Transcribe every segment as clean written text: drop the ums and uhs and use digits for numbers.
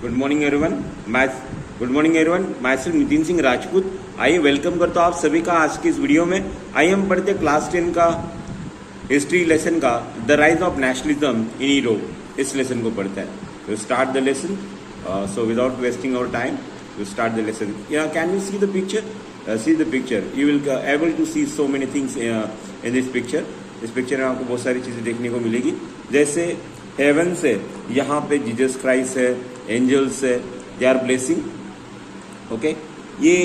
Good morning everyone. Good morning everyone, मैं सिर्फ नितिन सिंह राजपूत। आइए वेलकम करता हूँ आप सभी का आज की इस वीडियो में। आइए हम पढ़ते क्लास 10 का हिस्ट्री लेसन का the rise of nationalism in Europe. इस लेसन को पढ़ते हैं। तो start the lesson. So without wasting our time we start the lesson. Can you see the picture? See the picture, you will able to see so many things in this picture. इस picture में आपको बहुत सारी चीजें देखने को मिलेगी। जैसे हेवन से यहाँ पे जीसस क्राइस्ट है, एंजल्स है, दे आर ब्लेसिंग। ओके, ये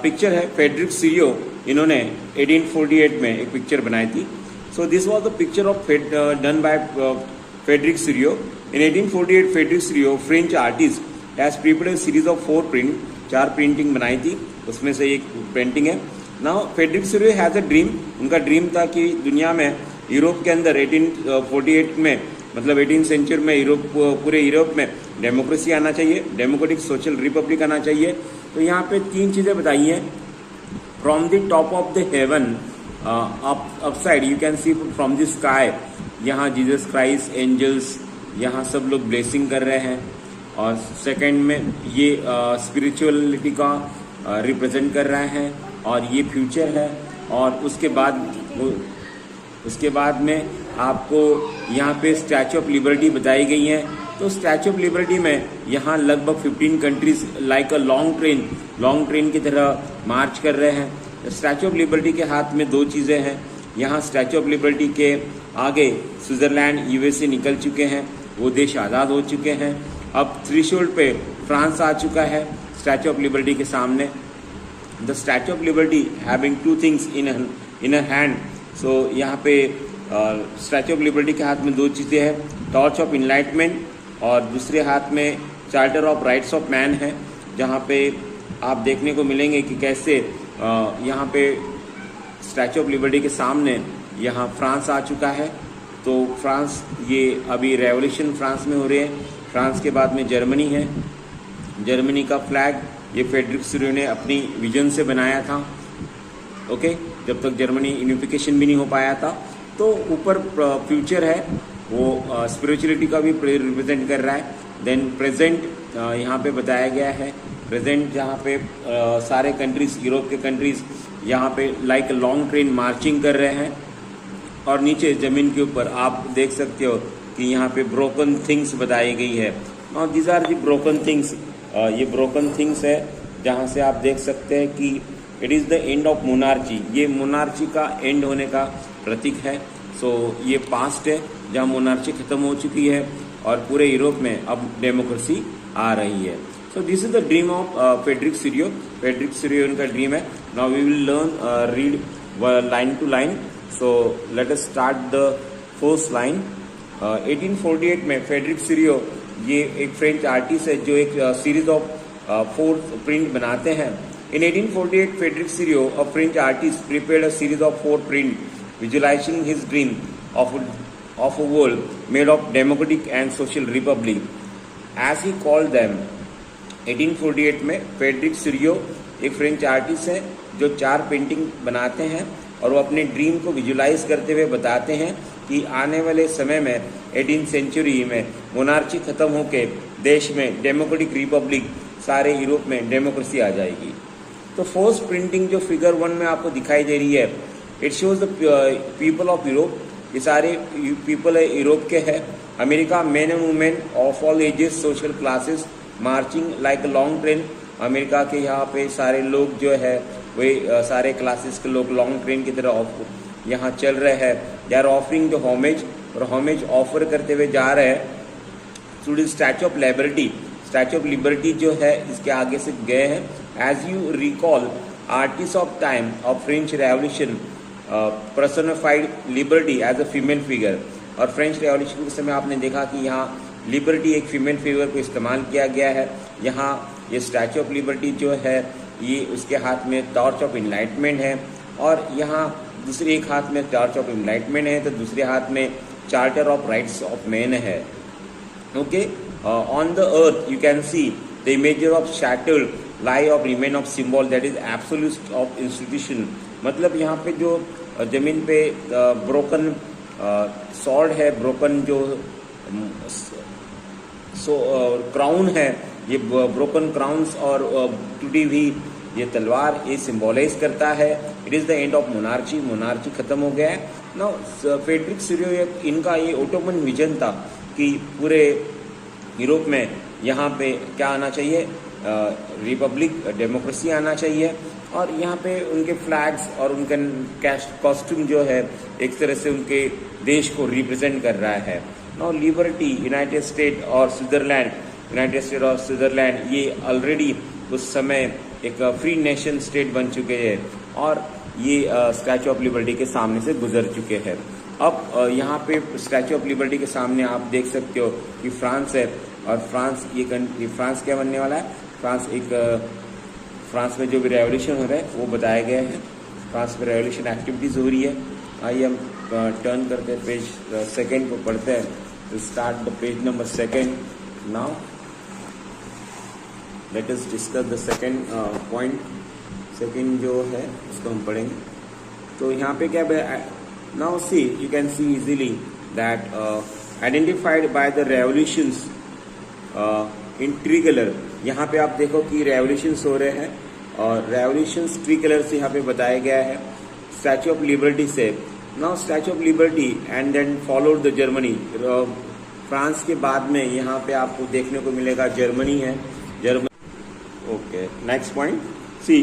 पिक्चर है फ्रेडरिक सीरियो, इन्होंने 1848 में एक पिक्चर बनाई थी। So this was the picture of done by Frederic Sorrieu in 1848। Frederic Sorrieu French artist has prepared a series of 4 print, 4 printing बनाई थी, उसमें से एक पेंटिंग है। Now Frederic Sorrieu has a dream, उनका ड्रीम था कि दुनिया में यूरोप के अंदर 1848 में मतलब 18th सेंचुरी में यूरोप, पूरे यूरोप में डेमोक्रेसी आना चाहिए, डेमोक्रेटिक सोशल रिपब्लिक आना चाहिए। तो यहाँ पे 3 चीजें बताई हैं। From the top of the haven upside you can C from the sky, यहाँ जीसस क्राइस्ट, एंजल्स, यहाँ सब लोग ब्लेसिंग कर रहे हैं। और सेकंड में ये स्पिरिचुअलिटी का रिप्रेजेंट कर रहे हैं और ये फ्यूचर है। और उसके बाद में आपको यहाँ पे स्टैचू ऑफ लिबर्टी बताई गई है। तो स्टैचू ऑफ लिबर्टी में यहाँ लगभग 15 countries like a long train की तरह मार्च कर रहे हैं। स्टैचू ऑफ लिबर्टी के हाथ में 2 चीज़ें हैं। यहाँ स्टैचू ऑफ लिबर्टी के आगे स्विट्जरलैंड, यूएसए निकल चुके हैं, वो देश आज़ाद हो चुके हैं। अब थ्रेशोल्ड पे फ्रांस आ चुका है स्टैचू ऑफ लिबर्टी के सामने। The statue of liberty having 2 things in a hand. So यहाँ पे स्टैचू ऑफ लिबर्टी के हाथ में 2 चीज़ें हैं, टॉर्च ऑफ इनलाइटमेंट और दूसरे हाथ में charter of rights of man है, जहाँ पे आप देखने को मिलेंगे कि कैसे यहाँ पे स्टैचू ऑफ लिबर्टी के सामने यहाँ फ्रांस आ चुका है। तो फ्रांस, ये अभी रेवोल्यूशन फ्रांस में हो रही है। फ्रांस के बाद में जर्मनी है। जर्मनी का फ्लैग ये फ्रेडरिक सीरियो ने अपनी विजन से बनाया था। ओके, जब तक जर्मनी यूनिफिकेशन भी नहीं हो पाया था। तो ऊपर फ्यूचर है, वो स्पिरिचुअलिटी का भी रिप्रेजेंट कर रहा है। देन प्रेजेंट यहाँ पे बताया गया है। प्रेजेंट जहाँ पे सारे कंट्रीज, यूरोप के कंट्रीज यहाँ पे लाइक लॉन्ग ट्रेन मार्चिंग कर रहे हैं। और नीचे ज़मीन के ऊपर आप देख सकते हो कि यहाँ पे ब्रोकन थिंग्स बताई गई है। और these are the broken things. ये ब्रोकन थिंग्स है जहाँ से आप देख सकते हैं कि it is the end of monarchy. ये मोनार्ची का एंड होने का प्रतीक है। सो ये पास्ट है जहाँ मोनार्ची खत्म हो चुकी है और पूरे यूरोप में अब डेमोक्रेसी आ रही है। So this is the dream of Frederic Sorrieu. Frederic Sorrieu उनका ड्रीम है। Now we will learn read line to line. So let us start the first line. 1848 में फ्रेडरिक सीरियो ये एक फ्रेंच आर्टिस्ट है जो एक सीरीज ऑफ 4 प्रिंट बनाते हैं। In 1848, Frederick Serio, a French artist, prepared a series of 4 prints, visualizing his dream of a world made of democratic and social republic, as he called them. 1848 में Frederick सीरियो एक French artist है जो 4 painting बनाते हैं और वो अपने dream को विजुलाइज करते हुए बताते हैं कि आने वाले समय में 18th सेंचुरी में मोनार्ची खत्म होकर देश में डेमोक्रेटिक रिपब्लिक, सारे यूरोप में डेमोक्रेसी आ जाएगी। तो फर्स्ट प्रिंटिंग जो फिगर 1 में आपको दिखाई दे रही है, it shows the people of Europe. ये सारे पीपल है यूरोप के हैं। America, main and women of all ages, social classes marching like a long train. America के यहाँ पे सारे लोग जो है वही सारे क्लासेस के लोग लॉन्ग ट्रेन की तरह यहाँ चल रहे हैं। They are offering the homage, और होमेज ऑफर करते हुए जा रहे हैं to the statue of Liberty. Statue of Liberty जो है इसके आगे से गए हैं। As you recall, artist of time of French revolution personified liberty as a female figure. और फ्रेंच रेवोल्यूशन के समय आपने देखा कि यहाँ लिबर्टी एक फीमेल फिगर को इस्तेमाल किया गया है। यहाँ ये स्टैचू ऑफ लिबर्टी जो है ये उसके हाथ में टॉर्च ऑफ इनलाइटमेंट है, और यहाँ दूसरे एक हाथ में टॉर्च ऑफ इनलाइटमेंट है तो दूसरे हाथ में charter of rights of man है। Okay, on the earth you can see the images of shattered lie of remain of symbol that is absolute of institution. मतलब यहाँ पे जो जमीन पे ब्रोकन सॉर्ड है, ब्रोकन जो क्राउन है, ये ब्रोकन क्राउन्स और टूटी हुई ये तलवार ये सिंबलाइज करता है it is the end of monarchy. Monarchy खत्म हो गया है। नाउ फ्रेडरिक सिरियक इनका ये ओटोमन विजन था कि पूरे यूरोप में यहाँ पे क्या आना चाहिए, रिपब्लिक डेमोक्रेसी आना चाहिए, और यहाँ पे उनके फ्लैग्स और उनका कॉस्ट्यूम जो है एक तरह से उनके देश को रिप्रेजेंट कर रहा है। नाउ लिबर्टी, यूनाइटेड स्टेट और स्विट्जरलैंड ये ऑलरेडी उस समय एक फ्री नेशन स्टेट बन चुके हैं और ये स्टैचू ऑफ लिबर्टी के सामने से गुजर चुके हैं। अब यहाँ पे स्टैचू ऑफ लिबर्टी के सामने आप देख सकते हो कि फ्रांस है, और फ्रांस ये फ्रांस क्या बनने वाला है, फ्रांस में जो भी रेवोल्यूशन हो रहा है वो बताया गया है। फ्रांस में रेवोल्यूशन एक्टिविटीज़ हो रही है। आइए हम टर्न करके पेज सेकेंड को पढ़ते हैं। Start the page number second now. Let us discuss the second point. Second जो है उसको हम पढ़ेंगे। तो यहाँ पे क्या now see you can C easily that identified by the revolutions in tree colour. यहाँ पे आप देखो कि रेवोल्यूशंस हो रहे हैं और रेवोल्यूशंस ट्री कलर से यहाँ पे बताया गया है। स्टैचू ऑफ लिबर्टी से now Statue of Liberty and then followed the Germany. France के बाद में यहाँ पे आपको देखने को मिलेगा जर्मनी है। Okay next point C.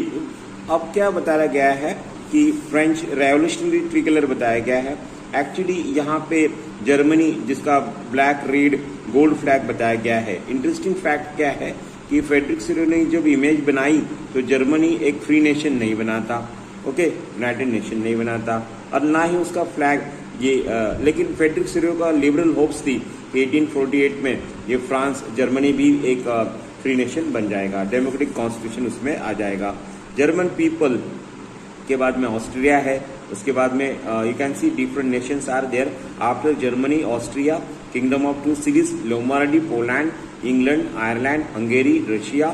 अब क्या बताया गया है कि फ्रेंच रेवोल्यूशनरी ट्री कलर बताया गया है। एक्चुअली यहाँ पे जर्मनी जिसका ब्लैक रेड गोल्ड फ्लैग बताया गया है। इंटरेस्टिंग फैक्ट क्या है कि फ्रेडरिक सिरियक ने जब इमेज बनाई तो जर्मनी एक फ्री नेशन नहीं बनाता, ओके, यूनाइटेड नेशन नहीं बनाता, और ना ही उसका फ्लैग ये लेकिन फ्रेडरिक सिरियक का लिबरल होप्स थी 1848 में ये फ्रांस जर्मनी भी एक फ्री नेशन बन जाएगा, डेमोक्रेटिक कॉन्स्टिट्यूशन उसमें आ जाएगा। जर्मन पीपल के बाद में ऑस्ट्रिया है, उसके बाद में you can see different nations are there after Germany, Austria, kingdom of two Sicilies, Lombardy, Poland, England, Ireland, Hungary, Russia.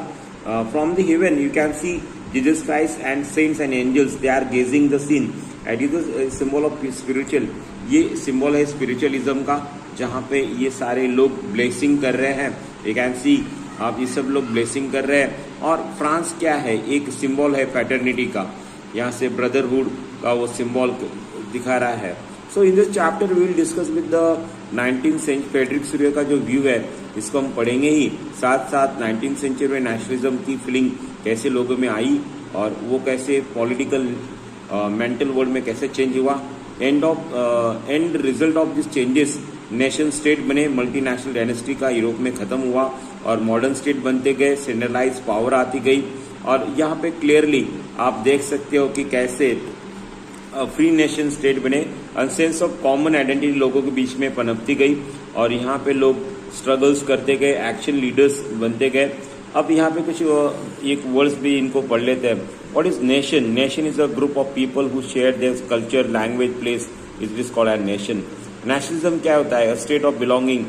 From the heaven you can see Jesus Christ and saints and angels they are gazing the scene. It is the symbol of spiritual, ये symbol है spiritualism का, जहाँ पे ये सारे लोग blessing कर रहे हैं। यू कैन सी आप ये सब लोग ब्लेसिंग कर रहे हैं। और फ्रांस क्या है, एक सिंबल है फैटर्निटी का, यहाँ से ब्रदरहुड का वो सिंबल दिखा रहा है। So in this chapter we will discuss with the 19th century Frederic Sorrieu का जो व्यू है इसको हम पढ़ेंगे ही, साथ साथ 19th सेंचुरी में नेशनलिज्म की फीलिंग कैसे लोगों में आई और वो कैसे पॉलिटिकल मेंटल वर्ल्ड में कैसे चेंज हुआ। And result of this changes nation state बने, मल्टीनेशनल डायनेस्टी का यूरोप में खत्म हुआ और मॉडर्न स्टेट बनते गए, सेंट्रलाइज पावर आती गई। और यहाँ पे क्लियरली आप देख सकते हो कि कैसे फ्री नेशन स्टेट बने, सेंस ऑफ कॉमन आइडेंटिटी लोगों के बीच में पनपती गई और यहाँ पे लोग स्ट्रगल्स करते गए, एक्शन लीडर्स बनते गए। अब यहाँ पे कुछ एक वर्ड्स भी इनको पढ़ लेते हैं। What is nation? Nation is a group of people who share their culture, language, place, is this called as nation. Nationalism क्या होता है? State of belonging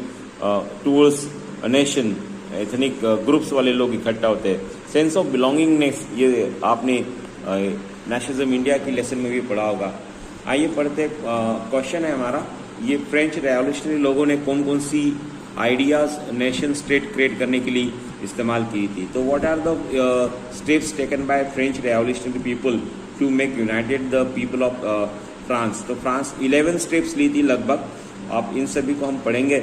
towards a nation, ethnic groups वाले लोग इकट्ठा होते हैं। सेंस ऑफ बिलोंगिंगनेस, ये आपने नेशनलिज्म इंडिया की लेसन में भी पढ़ा होगा। आइए पढ़ते, क्वेश्चन है हमारा, ये फ्रेंच रेवोल्यूशनरी लोगों ने कौन कौन सी आइडियाज नेशन स्टेट क्रिएट करने के लिए इस्तेमाल की थी। तो what are the steps taken by French revolutionary people to make united the people of France. तो फ्रांस 11 स्टेप्स ली थी लगभग, आप इन सभी को हम पढ़ेंगे।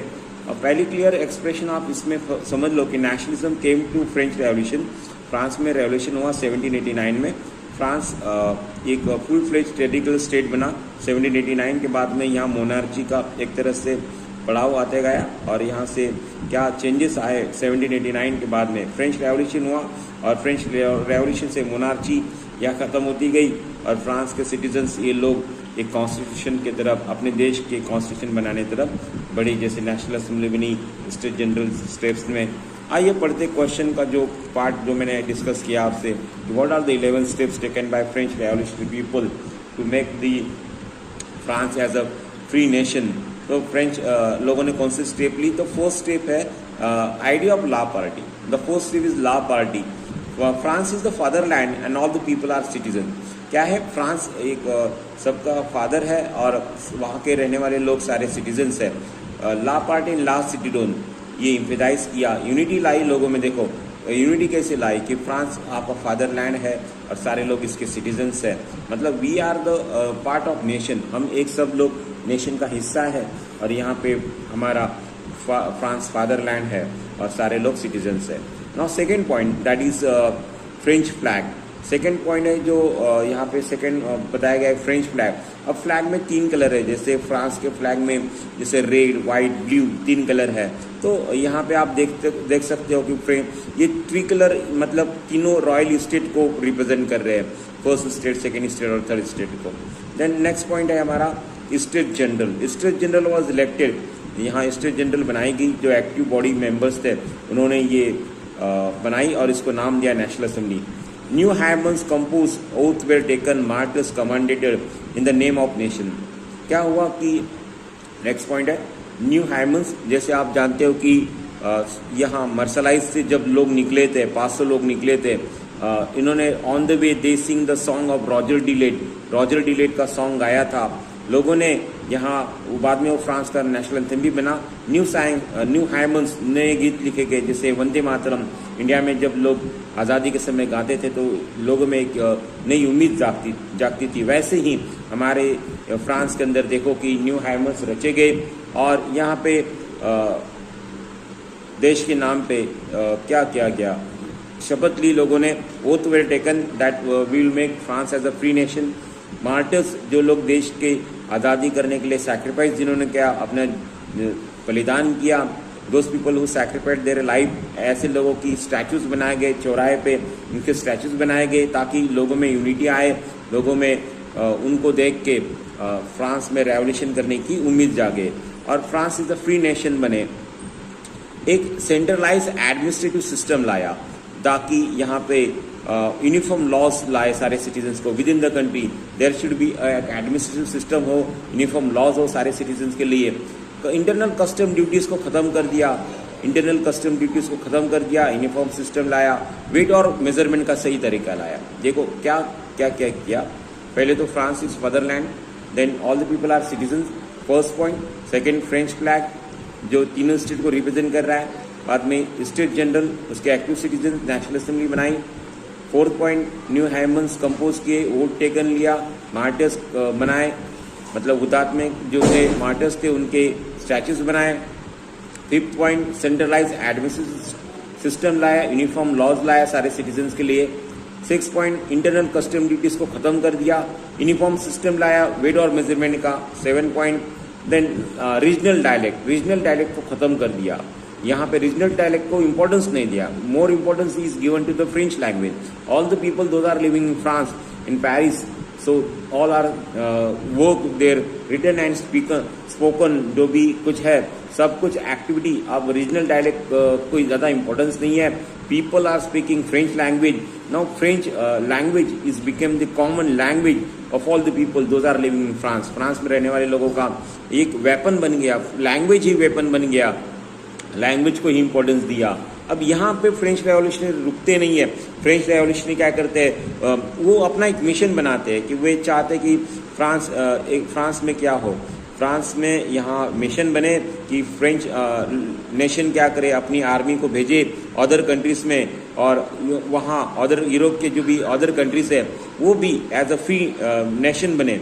पहली क्लियर एक्सप्रेशन आप इसमें समझ लो कि nationalism came to French revolution. France में रेवोल्यूशन हुआ 1789 में। फ्रांस एक फुल फ्लेज टेरिटोरियल स्टेट बना 1789 के बाद में। यहाँ मोनार्ची का एक तरह से बढ़ाव आते गया और यहाँ से क्या चेंजेस आए 1789 के बाद में। फ्रेंच रेवोल्यूशन हुआ और फ्रेंच रेवोल्यूशन से मोनार्ची यहाँ खत्म होती गई और फ्रांस के सिटीजन्स ये लोग एक कॉन्स्टिट्यूशन की तरफ, अपने देश के कॉन्स्टिट्यूशन बनाने की तरफ बढ़ी, जैसे नेशनल असेंबली बनी स्टेट जनरल स्टेप्स में। आइए पढ़ते क्वेश्चन का जो पार्ट जो मैंने डिस्कस किया आपसे, what are the 11 steps taken by French revolutionary people to make the France as a free nation. तो फ्रेंच लोगों ने कौन सी स्टेप ली? तो फर्स्ट स्टेप है idea of law party. The first step is law party. France is the fatherland and all the people are citizen. क्या है? फ्रांस एक सबका फादर है और वहाँ के रहने वाले लोग सारे सिटीजन्स हैं। लॉ पार्टी इन लॉ सिटीडोन, ये इम्फेसाइज किया। यूनिटी लाई लोगों में, देखो यूनिटी कैसे लाई कि फ्रांस आपका फादरलैंड है और सारे लोग इसके सिटीजन्स हैं, मतलब we are the part of nation, हम एक सब लोग नेशन का हिस्सा है और यहाँ पे हमारा फ्रांस फादरलैंड है और सारे लोग सिटीजन्स है। Now second point that is French flag. Second point है जो यहाँ पे सेकेंड बताया गया है फ्रेंच फ्लैग। अब फ्लैग में 3 कलर है, जैसे फ्रांस के फ्लैग में जैसे रेड, वाइट, ब्लू 3 कलर है। तो यहाँ पे आप देख सकते हो कि ये 3 कलर मतलब तीनों रॉयल स्टेट को रिप्रेजेंट कर रहे हैं, फर्स्ट स्टेट, सेकेंड स्टेट और थर्ड स्टेट को। देन नेक्स्ट पॉइंट है हमारा state general. State general was elected, यहाँ स्टेट जनरल बनाई गई, जो एक्टिव बॉडी मेंबर्स थे उन्होंने ये बनाई और इसको नाम दिया national assembly. New hymns composed oath were taken, martyrs commemorated in the name of nation. क्या हुआ कि नेक्स्ट पॉइंट है न्यू हैमंस, जैसे आप जानते हो कि यहाँ मर्सलाइज से जब लोग निकले थे, 500 लोग निकले थे, इन्होंने on the way they sing the song of रॉजर डिलेट का सॉन्ग गाया था लोगों ने। यहाँ बाद में वो फ्रांस का नेशनल एंथम भी बना। न्यू हैमंस नए गीत लिखे गए, जैसे वंदे मातरम इंडिया में जब लोग आज़ादी के समय गाते थे तो लोगों में एक नई उम्मीद जागती थी। वैसे ही हमारे फ्रांस के अंदर देखो कि न्यू हैमंस रचे गए और यहाँ पे देश के नाम पे क्या किया गया, शपथ ली लोगों ने, oath were taken that we will make France as a free nation. Martyrs, जो लोग देश के आज़ादी करने के लिए सैक्रिफाइस जिन्होंने किया, अपना बलिदान किया, those people who sacrificed their life, ऐसे लोगों की स्टैचूज बनाए गए, चौराहे पे उनके स्टैचूज बनाए गए ताकि लोगों में यूनिटी आए, लोगों में उनको देख के फ्रांस में रेवोल्यूशन करने की उम्मीद जागे और France is a free nation बने। एक सेंट्रलाइज एडमिनिस्ट्रेटिव सिस्टम लाया ताकि यहाँ पे यूनिफॉर्म लॉज लाए सारे सिटीजन्स को within the country. There should be administrative system हो, यूनिफॉर्म लॉज हो सारे सिटीजन्स के लिए। इंटरनल कस्टम ड्यूटीज़ को ख़त्म कर दिया, यूनिफॉर्म सिस्टम लाया, वेट और मेजरमेंट का सही तरीका लाया। देखो क्या क्या क्या किया। पहले तो France is fatherland, then all the people are citizens, first point. Second French flag जो तीनों स्टेट को रिप्रेजेंट कर रहा है। बाद में स्टेट जनरल, उसके एक्टिव सिटीजन, नेशनल असेंबली बनाई। Fourth point new hymns compose किए, वोट टेकन लिया, मार्टर्स बनाए, मतलब हुतात्मे जो थे मार्टर्स थे उनके स्टैचूज बनाए। Fifth point centralise administrative system लाया, यूनिफॉर्म लॉज लाया सारे सिटीजन्स के लिए। Six point internal custom duties को खत्म कर दिया, यूनिफॉर्म सिस्टम लाया वेट और मेजरमेंट का। 7 पॉइंट देन रीजनल डायलेक्ट को खत्म कर दिया। यहाँ पे रीजनल डायलेक्ट को इंपॉर्टेंस नहीं दिया, more importance is given to the French language. All the people those are living in France, in Paris, so all are work their written and spoken, जो भी कुछ है सब कुछ एक्टिविटी। अब रीजनल डायलेक्ट कोई ज़्यादा इंपॉर्टेंस नहीं है। People are speaking French language now. French language is became the common language of all the people those are living in France. France में रहने वाले लोगों का एक वेपन बन गया, लैंग्वेज ही वेपन बन गया, लैंग्वेज को ही इंपॉर्टेंस दिया। अब यहाँ पे फ्रेंच रेवोल्यूशनरी रुकते नहीं है। फ्रेंच रेवोल्यूशनरी क्या करते हैं, वो अपना एक मिशन बनाते हैं कि वे चाहते कि फ्रांस में क्या हो, फ्रांस में यहाँ मिशन बने कि फ्रेंच नेशन क्या करे, अपनी आर्मी को भेजे अदर कंट्रीज में और वहाँ अदर यूरोप के जो भी अदर कंट्रीज है वो भी एज अ फ्री नेशन बने,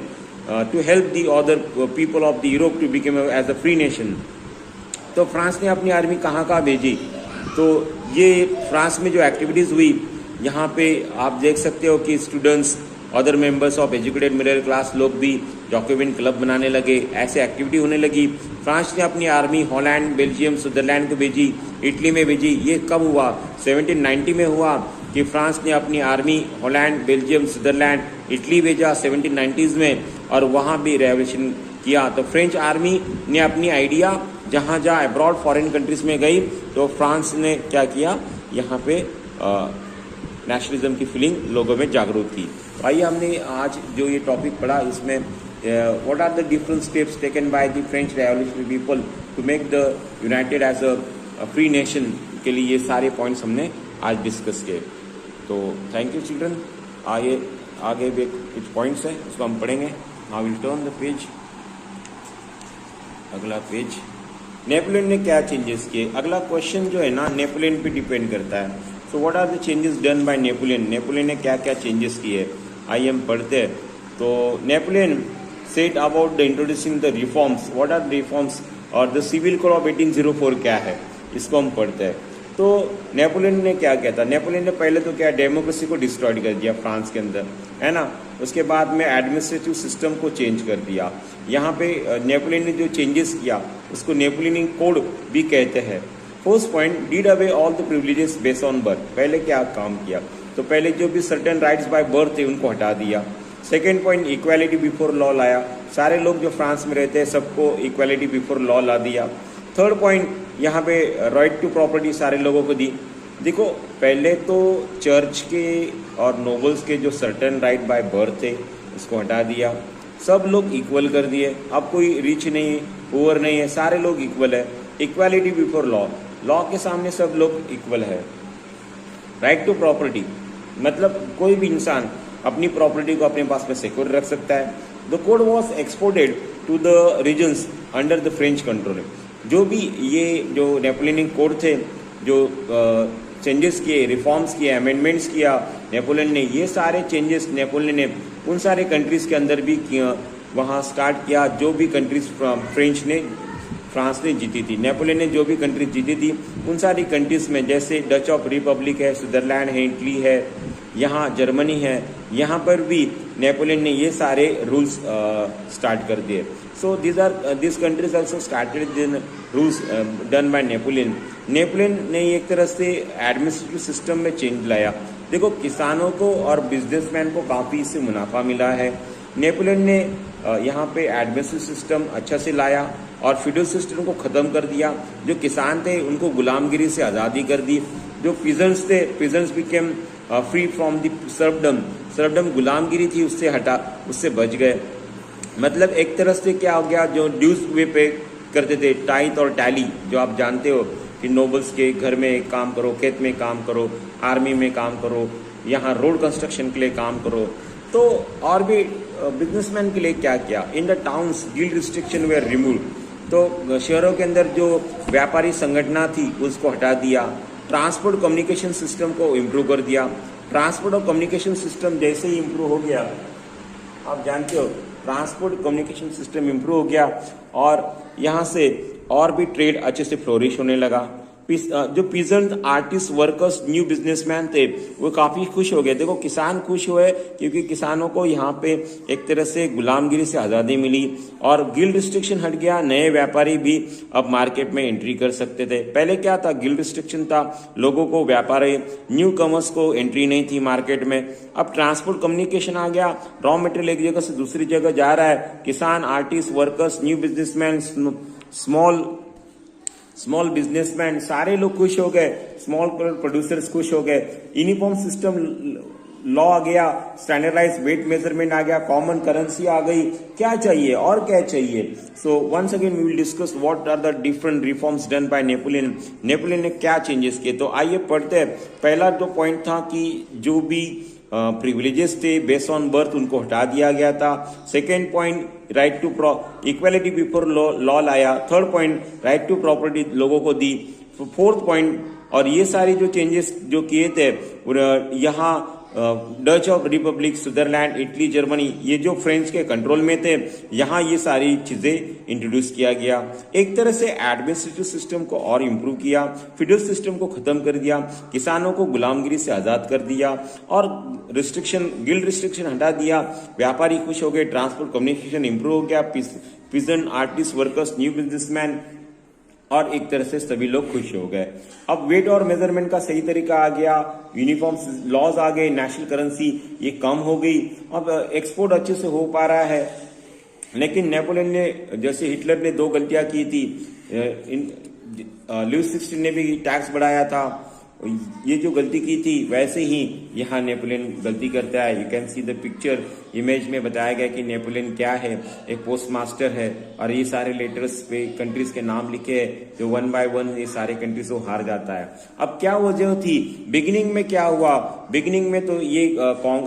to help the other people of the Europe to become as a free nation. तो फ्रांस ने अपनी आर्मी कहाँ भेजी, तो ये फ्रांस में जो एक्टिविटीज़ हुई यहाँ पे आप देख सकते हो कि students, other members of educated middle class लोग भी जैकोबिन क्लब बनाने लगे, ऐसे एक्टिविटी होने लगी। फ्रांस ने अपनी आर्मी हॉलैंड, बेल्जियम, स्विट्जरलैंड को भेजी, इटली में भेजी। ये कब हुआ, 1790 में हुआ कि फ्रांस ने अपनी army Holland, Belgium, Switzerland, Italy भेजा 1790s में और वहाँ भी रेवोल्यूशन किया। तो फ्रेंच आर्मी ने अपनी आइडिया जहाँ अब्रॉड फॉरेन कंट्रीज में गई तो फ्रांस ने क्या किया, यहाँ पे नेशनलिज्म की फीलिंग लोगों में जागरूक की। तो आइए हमने आज जो ये टॉपिक पढ़ा इसमें what are the different steps taken by the French revolutionary people to make the united as a free nation के लिए ये सारे पॉइंट्स हमने आज डिस्कस किए। तो थैंक यू चिल्ड्रन। आगे भी कुछ पॉइंट्स हैं उसको हम पढ़ेंगे। Now will turn the page, अगला पेज। नेपोलियन ने क्या चेंजेस किए, अगला क्वेश्चन जो है ना नेपोलियन पे डिपेंड करता है। So what are the changes done by Napoleon, Napoleon ने क्या क्या चेंजेस किए, आइए हम पढ़ते हैं। तो Napoleon said about the introducing the reforms, what are reforms, और द सिविल कोड ऑफ 1804 क्या है, इसको हम पढ़ते हैं। तो नेपोलियन ने क्या किया था, नेपोलियन ने पहले तो क्या डेमोक्रेसी को डिस्ट्रॉय कर दिया फ्रांस के अंदर, है ना। उसके बाद में एडमिनिस्ट्रेटिव सिस्टम को चेंज कर दिया। यहाँ पे नेपोलियन ने जो चेंजेस किया उसको नेपोलियन कोड भी कहते हैं। First point, did away all the privileges based on birth, पहले क्या काम किया, तो पहले जो भी सर्टेन राइट्स बाय बर्थ थे उनको हटा दिया। Second point, equality before law लाया, सारे लोग जो फ्रांस में रहते हैं सबको इक्वालिटी बिफोर लॉ ला दिया। थर्ड पॉइंट, यहाँ पे राइट टू प्रॉपर्टी सारे लोगों को दी। देखो पहले तो चर्च के और नोबल्स के जो सर्टेन राइट बाय बर्थ थे उसको हटा दिया, सब लोग इक्वल कर दिए। अब कोई रिच नहीं है, पुअर नहीं है, सारे लोग इक्वल है। इक्वालिटी बिफोर लॉ, लॉ के सामने सब लोग इक्वल है। राइट टू प्रॉपर्टी मतलब कोई भी इंसान अपनी प्रॉपर्टी को अपने पास में सिक्योर रख सकता है। The code was exported to the regions under the French control. जो भी ये जो नेपोलियन कोड थे, जो चेंजेस किए, रिफॉर्म्स किए, अमेंडमेंट्स किया नेपोलियन ने, ये सारे चेंजेस नेपोलियन ने उन सारे कंट्रीज के अंदर भी किया, वहाँ स्टार्ट किया जो भी कंट्रीज फ्रांस ने जीती थी। नेपोलियन ने जो भी कंट्रीज जीती थी उन सारी कंट्रीज में, जैसे डच ऑफ रिपब्लिक है, स्विट्जरलैंड है, इटली है, यहाँ जर्मनी है, यहाँ पर भी नेपोलियन ने ये सारे रूल्स स्टार्ट कर दिए। So this countries also started the rules done by Napoleon. Napoleon ने एक तरह से एडमिनिस्ट्रेटिव सिस्टम में चेंज लाया। देखो किसानों को और बिजनेसमैन को काफ़ी इससे मुनाफा मिला है। नेपोलियन ने यहाँ पे एडमिनिस्ट्रेटिव सिस्टम अच्छा से लाया और फ्यूडल सिस्टम को ख़त्म कर दिया। जो किसान थे उनको गुलामगिरी से आज़ादी कर दी। जो पीजेंट्स थे, peasants became free from the serfdom, serfdom गुलामगिरी थी उससे हटा, उससे बच गए। मतलब एक तरह से क्या हो गया, जो ड्यूज वे पे करते थे, टाइथ और टैली, जो आप जानते हो कि नोबल्स के घर में काम करो, खेत में काम करो, आर्मी में काम करो, यहाँ रोड कंस्ट्रक्शन के लिए काम करो। तो और भी बिजनेसमैन के लिए क्या किया, in the towns guild restriction were remove. तो शहरों के अंदर जो व्यापारी संगठना थी उसको हटा दिया। ट्रांसपोर्ट कम्युनिकेशन सिस्टम को इम्प्रूव कर दिया। ट्रांसपोर्ट और कम्युनिकेशन सिस्टम जैसे ही इम्प्रूव हो गया, आप जानते हो ट्रांसपोर्ट कम्युनिकेशन सिस्टम इम्प्रूव हो गया और यहाँ से और भी ट्रेड अच्छे से फ्लोरिश होने लगा। जो peasant, artist, workers, new businessman थे वो काफ़ी खुश हो गए। देखो किसान खुश हुए क्योंकि किसानों को यहाँ पे एक तरह से गुलामगिरी से आज़ादी मिली और गिल्ड रिस्ट्रिक्शन हट गया। नए व्यापारी भी अब मार्केट में एंट्री कर सकते थे। पहले क्या था, गिल्ड रिस्ट्रिक्शन था, लोगों को व्यापारी, न्यू कमर्स को एंट्री नहीं थी मार्केट में। अब ट्रांसपोर्ट कम्युनिकेशन आ गया, रॉ मटेरियल एक जगह से दूसरी जगह जा रहा है। किसान, artist, workers, new businessman, small businessman, सारे लोग खुश हो गए। स्मॉल प्रोड्यूसर्स खुश हो गए। यूनिफॉर्म सिस्टम लॉ आ गया, स्टैंडर्डाइज वेट मेजरमेंट आ गया, कॉमन करेंसी आ गई। क्या चाहिए और क्या चाहिए? So once again we will discuss what are the different reforms done by Napoleon. Napoleon ने क्या चेंजेस किए, तो आइए पढ़ते हैं। पहला जो पॉइंट था कि जो भी प्रिविलेजेस थे बेस्ड ऑन बर्थ उनको हटा दिया गया था। Second point, right to equality before law लाया। Third point, right to property लोगों को दी। फोर्थ पॉइंट, और ये सारी जो चेंजेस जो किए थे यहाँ Dutch of Republic, Switzerland, Italy, Germany, ये जो फ्रेंच के कंट्रोल में थे, यहाँ ये सारी चीजें इंट्रोड्यूस किया गया। एक तरह से एडमिनिस्ट्रेटिव सिस्टम को और इम्प्रूव किया, फ्यूडल सिस्टम को खत्म कर दिया, किसानों को गुलामगिरी से आजाद कर दिया और रिस्ट्रिक्शन, गिल्ड रिस्ट्रिक्शन हटा दिया। व्यापारी खुश हो गए, ट्रांसपोर्ट कम्युनिकेशन इंप्रूव हो गया, peasant, artist, workers, new businessman, और एक तरह से सभी लोग खुश हो गए। अब वेट और मेजरमेंट का सही तरीका आ गया, यूनिफॉर्म लॉज आ गए, नेशनल करेंसी ये कम हो गई, अब एक्सपोर्ट अच्छे से हो पा रहा है। लेकिन नेपोलियन ने, जैसे हिटलर ने 2 गलतियां की थी, लुईस 16 ने भी टैक्स बढ़ाया था, ये जो गलती की थी वैसे ही यहाँ नेपोलियन गलती करता है। You can see the picture, image में बताया गया कि नेपोलियन क्या है, एक पोस्ट मास्टर है और ये सारे लेटर्स पे कंट्रीज के नाम लिखे हैं, जो 1 बाय 1 ये सारे कंट्रीज को हार जाता है। अब क्या वजह थी, बिगिनिंग में क्या हुआ, बिगिनिंग में तो ये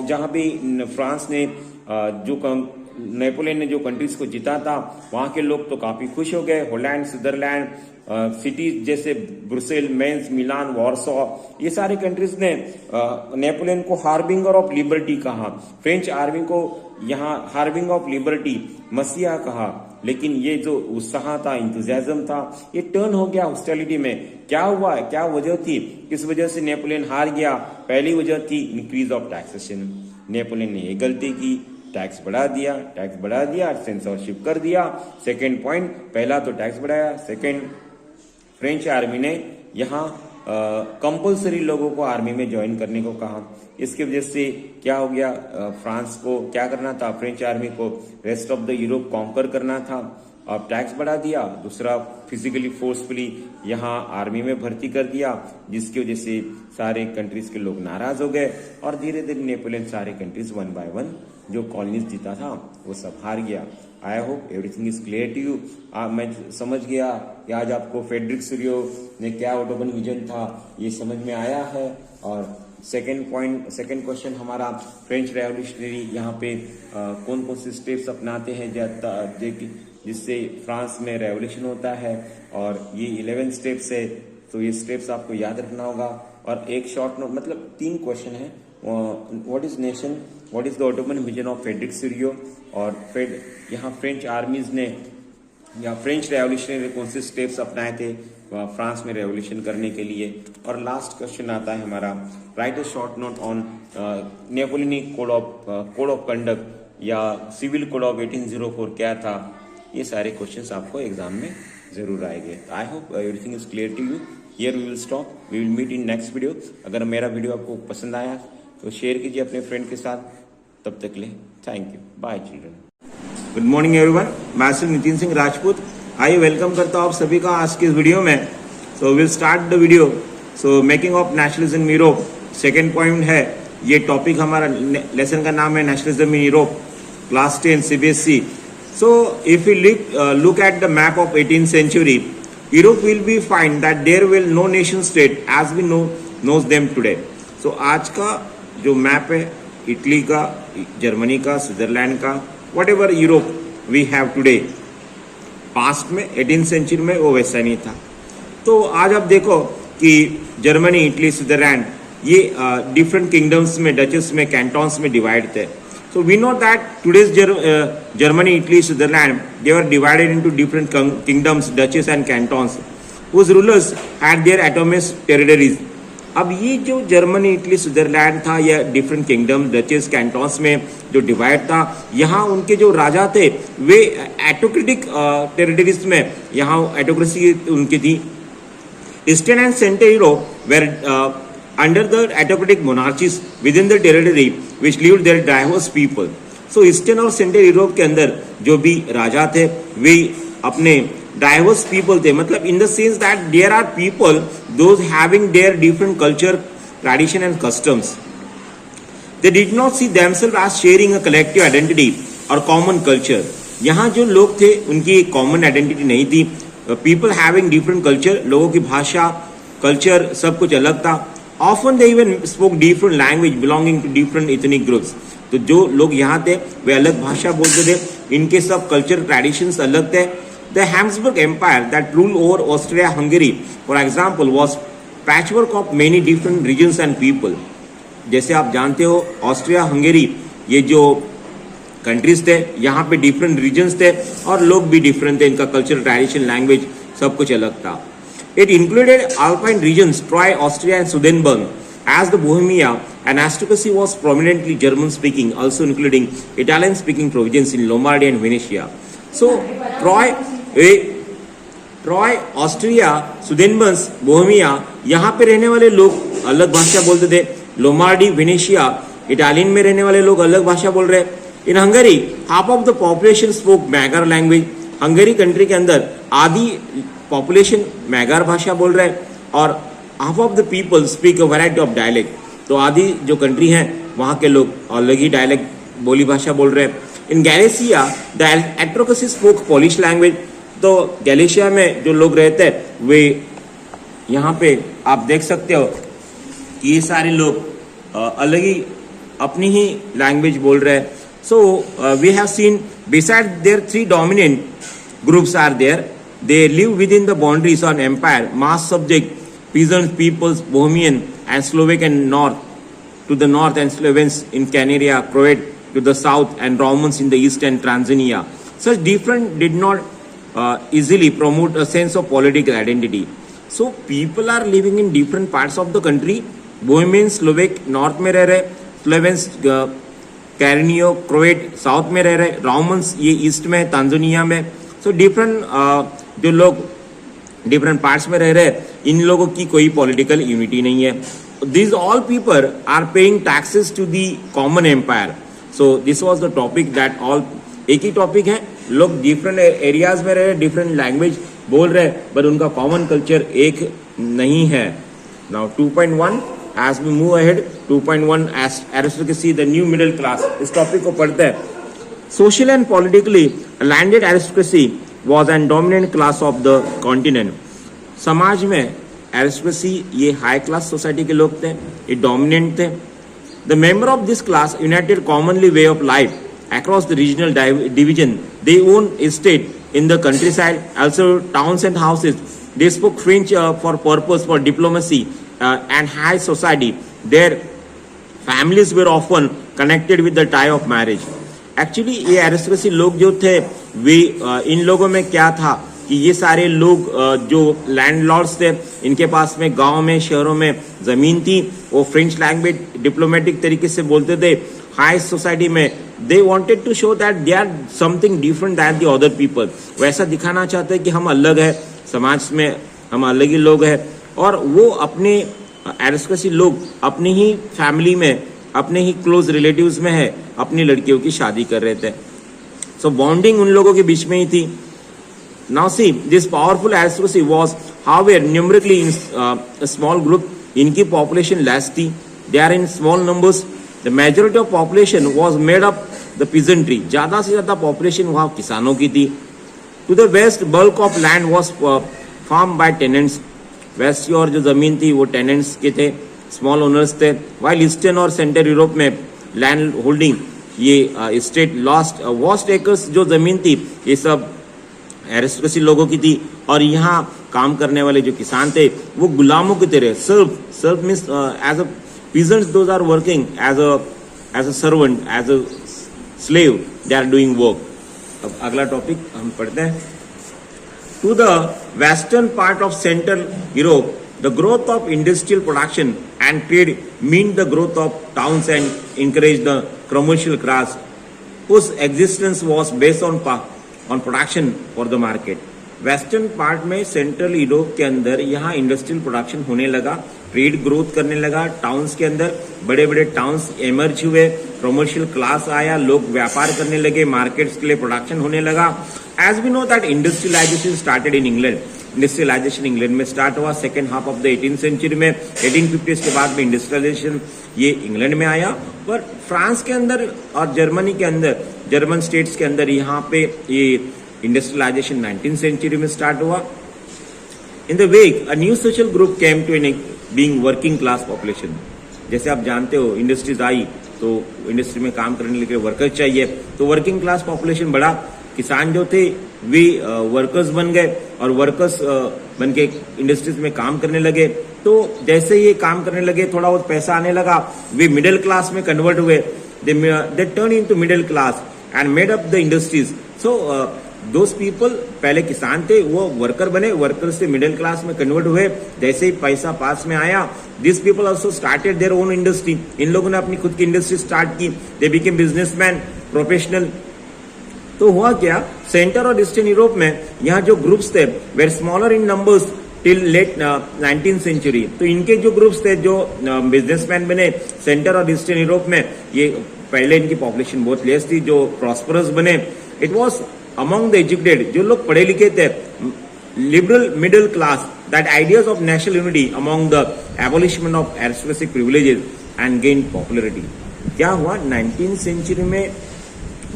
जहां भी फ्रांस ने नेपोलियन ने जो कंट्रीज को जीता था वहां के लोग तो काफी खुश हो गए। हॉलैंड, स्विट्जरलैंड, सिटीज जैसे ब्रुसेल, मेंस, मिलान, वार्सो, ये सारे कंट्रीज ने नेपोलियन को हार्बिंगर ऑफ लिबर्टी कहा। फ्रेंच आर्मी को यहाँ हार्बिंग ऑफ लिबर्टी, मसीहा कहा। लेकिन ये जो उत्साह था, इंतजाजम था, ये टर्न हो गया हॉस्टिलिटी में। क्या हुआ, क्या वजह थी, किस वजह से नेपोलियन हार गया? पहली वजह थी इंक्रीज ऑफ टैक्सेशन। नेपोलियन ने एक गलती की, टैक्स बढ़ा दिया, सेंसरशिप कर दिया। सेकेंड पॉइंट, पहला तो टैक्स बढ़ाया, सेकेंड फ्रेंच आर्मी ने यहाँ कंपल्सरी लोगों को आर्मी में ज्वाइन करने को कहा। इसकी वजह से क्या हो गया, फ्रांस को क्या करना था, फ्रेंच आर्मी को rest of the Europe conquer करना था। अब टैक्स बढ़ा दिया, दूसरा फिजिकली फोर्सफुली यहाँ आर्मी में भर्ती कर दिया, जिसकी वजह से सारे कंट्रीज के लोग नाराज हो गए और धीरे धीरे नेपोलियन सारे कंट्रीज वन बाय वन जो कॉलोनीज जीता था वो सब हार गया। I hope everything is clear to you. मैं समझ गया कि आज आपको फ्रेडरिक सूरियो ने क्या ऑटोमन विजन था ये समझ में आया है। और सेकंड क्वेश्चन हमारा, फ्रेंच रेवोल्यूशनरी यहाँ पे कौन कौन से स्टेप्स अपनाते हैं जिससे फ्रांस में रेवोल्यूशन होता है, और ये 11 स्टेप्स है, तो ये स्टेप्स आपको याद रखना होगा। और एक शॉर्ट नोट, मतलब 3 क्वेश्चन है, what is nation, what is the Ottoman vision of Frederic Sorrieu, और यहाँ फ्रेंच आर्मीज ने या फ्रेंच रेवोल्यूशनरी कौन से स्टेप्स अपनाए थे फ्रांस में रेवोल्यूशन करने के लिए। और लास्ट क्वेश्चन आता है हमारा, right a short note on Napoleonic code of conduct या सिविल कोड ऑफ 1804 क्या था। ये सारे क्वेश्चंस आपको एग्जाम में जरूर आएंगे। I hope everything is clear to you. Here we will stop, we will meet in next video. अगर मेरा वीडियो आपको पसंद आया तो शेयर कीजिए अपने फ्रेंड के साथ। तब तक के लिए thank you, bye children. Good morning everyone, मैं सिर्फ नितिन सिंह राजपूत। आइए वेलकम करता हूँ आप सभी का आज के इस वीडियो में। So will start the video. So making of nationalism in Europe, second point है। ये टॉपिक हमारा लेसन का नाम है nationalism in Europe, class 10 CBSE। So if we look at the map of 18th century, Europe will be find that there will no nation state as we knows them today. So आज का जो map है Italy का, Germany का, Switzerland का, whatever Europe we have today, past में 18th century में वो वैसा नहीं था। तो आज आप देखो कि जर्मनी, इटली, स्विट्जरलैंड ये डिफरेंट किंगडम्स में, डचेस में, कैंटोन्स में डिवाइड थे। So we know that today's Germany, Italy, Switzerland, they were divided into different kingdoms, duchies and cantons, whose rulers had their autonomous territories. अब ये जो जर्मनी, इटली, स्विट्जरलैंड था, या डिफरेंट किंगडम, डचेस, कैंटोन्स में जो डिवाइड था, यहाँ उनके जो राजा थे वे एटोक्रेटिक टेरिटरीज में, यहाँ एटोक्रेसी उनकी थी। Eastern and central Europe were under the autocratic monarchies within the territory which lived their diverse people. So eastern और सेंट्रल यूरोप के अंदर जो भी राजा थे वे अपने डाइवर्स पीपल थे, मतलब in the sense that there are people those having their different culture, tradition and customs. They did not see themselves as sharing a collective identity और कॉमन कल्चर। यहाँ जो लोग थे उनकी एक कॉमन आइडेंटिटी नहीं थी। पीपल हैविंग डिफरेंट कल्चर, लोगों की भाषा, कल्चर सब कुछ अलग था। Often they even spoke different language belonging to different ethnic groups. तो जो लोग यहाँ थे वे अलग भाषा बोलते थे, इनके सब कल्चर ट्रेडिशंस अलग थे। The Habsburg Empire that ruled over Austria-Hungary, for example, was patchwork of many different regions and people. जैसे आप जानते हो ऑस्ट्रिया हंगेरी ये जो कंट्रीज थे यहाँ पे डिफरेंट रीजन्स थे और लोग भी डिफरेंट थे, इनका कल्चर, ट्रेडिशन, लैंग्वेज सब कुछ अलग था। It included Alpine regions, Troy, Austria and Sudetenland, as the Bohemia and aristocracy was prominently German-speaking, also including Italian-speaking provinces in Lombardy and Venetia. So, Troy, Austria, Sudetenland, Bohemia, यहाँ पे रहने वाले लोग अलग भाषा बोलते थे। लोमार्डी, वेनेशिया, इटालियन में रहने वाले लोग अलग भाषा बोल रहे। इन Hungary, half of the population spoke Magyar language. Hungary country के अंदर आधी पॉपुलेशन मैगार भाषा बोल रहे हैं और half of the people speak a variety of dialect. तो आधी जो कंट्री है वहाँ के लोग अलग ही डायलेक्ट बोली भाषा बोल रहे हैं। इन गैलेशिया द एट्रोक्रेसी स्पोक पोलिश लैंग्वेज। तो गैलेशिया में जो लोग रहते हैं वे यहाँ पे आप देख सकते हो कि ये सारे लोग अलग ही अपनी ही लैंग्वेज बोल रहे हैं। So we have seen beside there 3 dominant groups are there, They live within the boundaries of an empire, mass subject, peasants, peoples, Bohemian and Slovak and north, to the north and Slovens in Canaria, Croat to the south and Romans in the east and Tanzania. Such different did not easily promote a sense of political identity. So people are living in different parts of the country. Bohemian, Slovak north में रह रहे, Slovens कैरनियो क्रोएट south में रह रहे, Romans ये east में, Tanzania में. So different जो लोग डिफरेंट पार्ट्स में रह रहे, इन लोगों की कोई पॉलिटिकल यूनिटी नहीं है. These all people are paying taxes to the common empire. So this was the topic that all एक ही टॉपिक है, लोग डिफरेंट एरियाज में रहे, डिफरेंट लैंग्वेज बोल रहे, बट उनका कॉमन कल्चर एक नहीं है. Now 2.1 as we move ahead, 2.1 as aristocracy, the new middle class. इस टॉपिक को पढ़ते हैं. Social and politically landed aristocracy was an dominant class of the continent. समाज में aristocracy ये हाई क्लास सोसाइटी के लोग थे, ये डोमिनेंट थे. The member of this class united commonly way of life across the regional division. They owned estate in the countryside, also towns and houses. They spoke French for purpose for diplomacy and high society. Their families were often connected with the tie of marriage. Actually ये aristocracy लोग जो थे वे इन लोगों में क्या था कि ये सारे लोग जो लैंडलॉर्ड्स थे, इनके पास में गांव में शहरों में जमीन थी, वो फ्रेंच लैंग्वेज डिप्लोमेटिक तरीके से बोलते थे. हाई सोसाइटी में they wanted to show that they are something different than the other people. वैसा दिखाना चाहते हैं कि हम अलग है, समाज में हम अलग ही लोग हैं. और वो अपने एरिस्टोक्रेसी लोग अपनी ही फैमिली में, अपने ही क्लोज रिलेटिव्स में है, अपनी लड़कियों की शादी कर रहे थे. सो बॉन्डिंग उन लोगों के बीच में ही थी. Now see this powerful aristocracy was however numerically in small group. इनकी पॉपुलेशन लेस थी, they are in small numbers. The majority of population was made up the peasantry. ज्यादा से ज्यादा पॉपुलेशन वहां किसानों की थी. To the west bulk of land was farm by tenants. West की और जो जमीन थी वो टेनेंट्स के थे, स्मॉल ओनर्स थे. वाइल ईस्टर्न और सेंट्रल यूरोप में लैंड होल्डिंग ये स्टेट लॉस्ट वास्ट एकर्स जो जमीन थी ये सब एरिस्टोक्रेसी लोगों की थी. और यहाँ काम करने वाले जो किसान थे वो गुलामों की तरह, serf means as a peasants, those are working as a servant, as a slave, they are doing work. अब अगला टॉपिक हम पढ़ते हैं. To the western part of Central Europe, the growth of industrial production and trade meant the growth of towns and encouraged the commercial class, whose existence was based on production for the market. Western part में central Europe के अंदर यहाँ industrial production होने लगा, trade growth करने लगा. Towns के अंदर बड़े बड़े टाउन्स एमर्ज हुए, कमर्शियल क्लास आया, लोग व्यापार करने लगे, मार्केट्स के लिए प्रोडक्शन होने लगा. As we know that industrialisation started in England. Industrialisation England में स्टार्ट हुआ second half of the 18th century में. 1850s के बाद में इंडस्ट्रियलाइजेशन ये इंग्लैंड में आया. पर फ्रांस के अंदर और जर्मनी के अंदर, जर्मन स्टेट्स के अंदर यहाँ पे ये इंडस्ट्रियलाइजेशन 19th सेंचुरी में स्टार्ट हुआ. In the wake a new social group came to in being working class population. जैसे आप जानते हो इंडस्ट्रीज आई तो इंडस्ट्री में काम करने के लिए वर्कर्स चाहिए, तो वर्किंग क्लास पॉपुलेशन बढ़ा. किसान जो थे वे वर्कर्स बन गए और वर्कर्स बन के इंडस्ट्रीज में काम करने लगे. तो जैसे ये काम करने लगे, थोड़ा बहुत पैसा आने लगा, वे मिडिल क्लास में कन्वर्ट हुए. They turn into middle class and made up the industries. So those people पहले किसान थे, वो वर्कर बने, वर्कर से मिडिल क्लास में कन्वर्ट हुए. जैसे ही पैसा पास में आया, this people also started their own industry. इन लोगों ने अपनी खुद की इंडस्ट्री स्टार्ट की. They became businessman, professional. तो हुआ क्या, सेंटर और ईस्टर्न यूरोप में यहाँ जो ग्रुप्स थे were smaller in numbers till late 19th century. तो इनके जो ग्रुप्स थे जो बिजनेसमैन बने सेंटर और ईस्टर्न यूरोप में, ये पहले इनकी पॉपुलेशन बहुत लेस थी. जो प्रॉस्परस बने, it was among the educated, जो लोग पढ़े लिखे थे, liberal middle class, that ideas of national unity among the abolishment of aristocratic privileges and gain popularity. क्या हुआ, 19th सेंचुरी में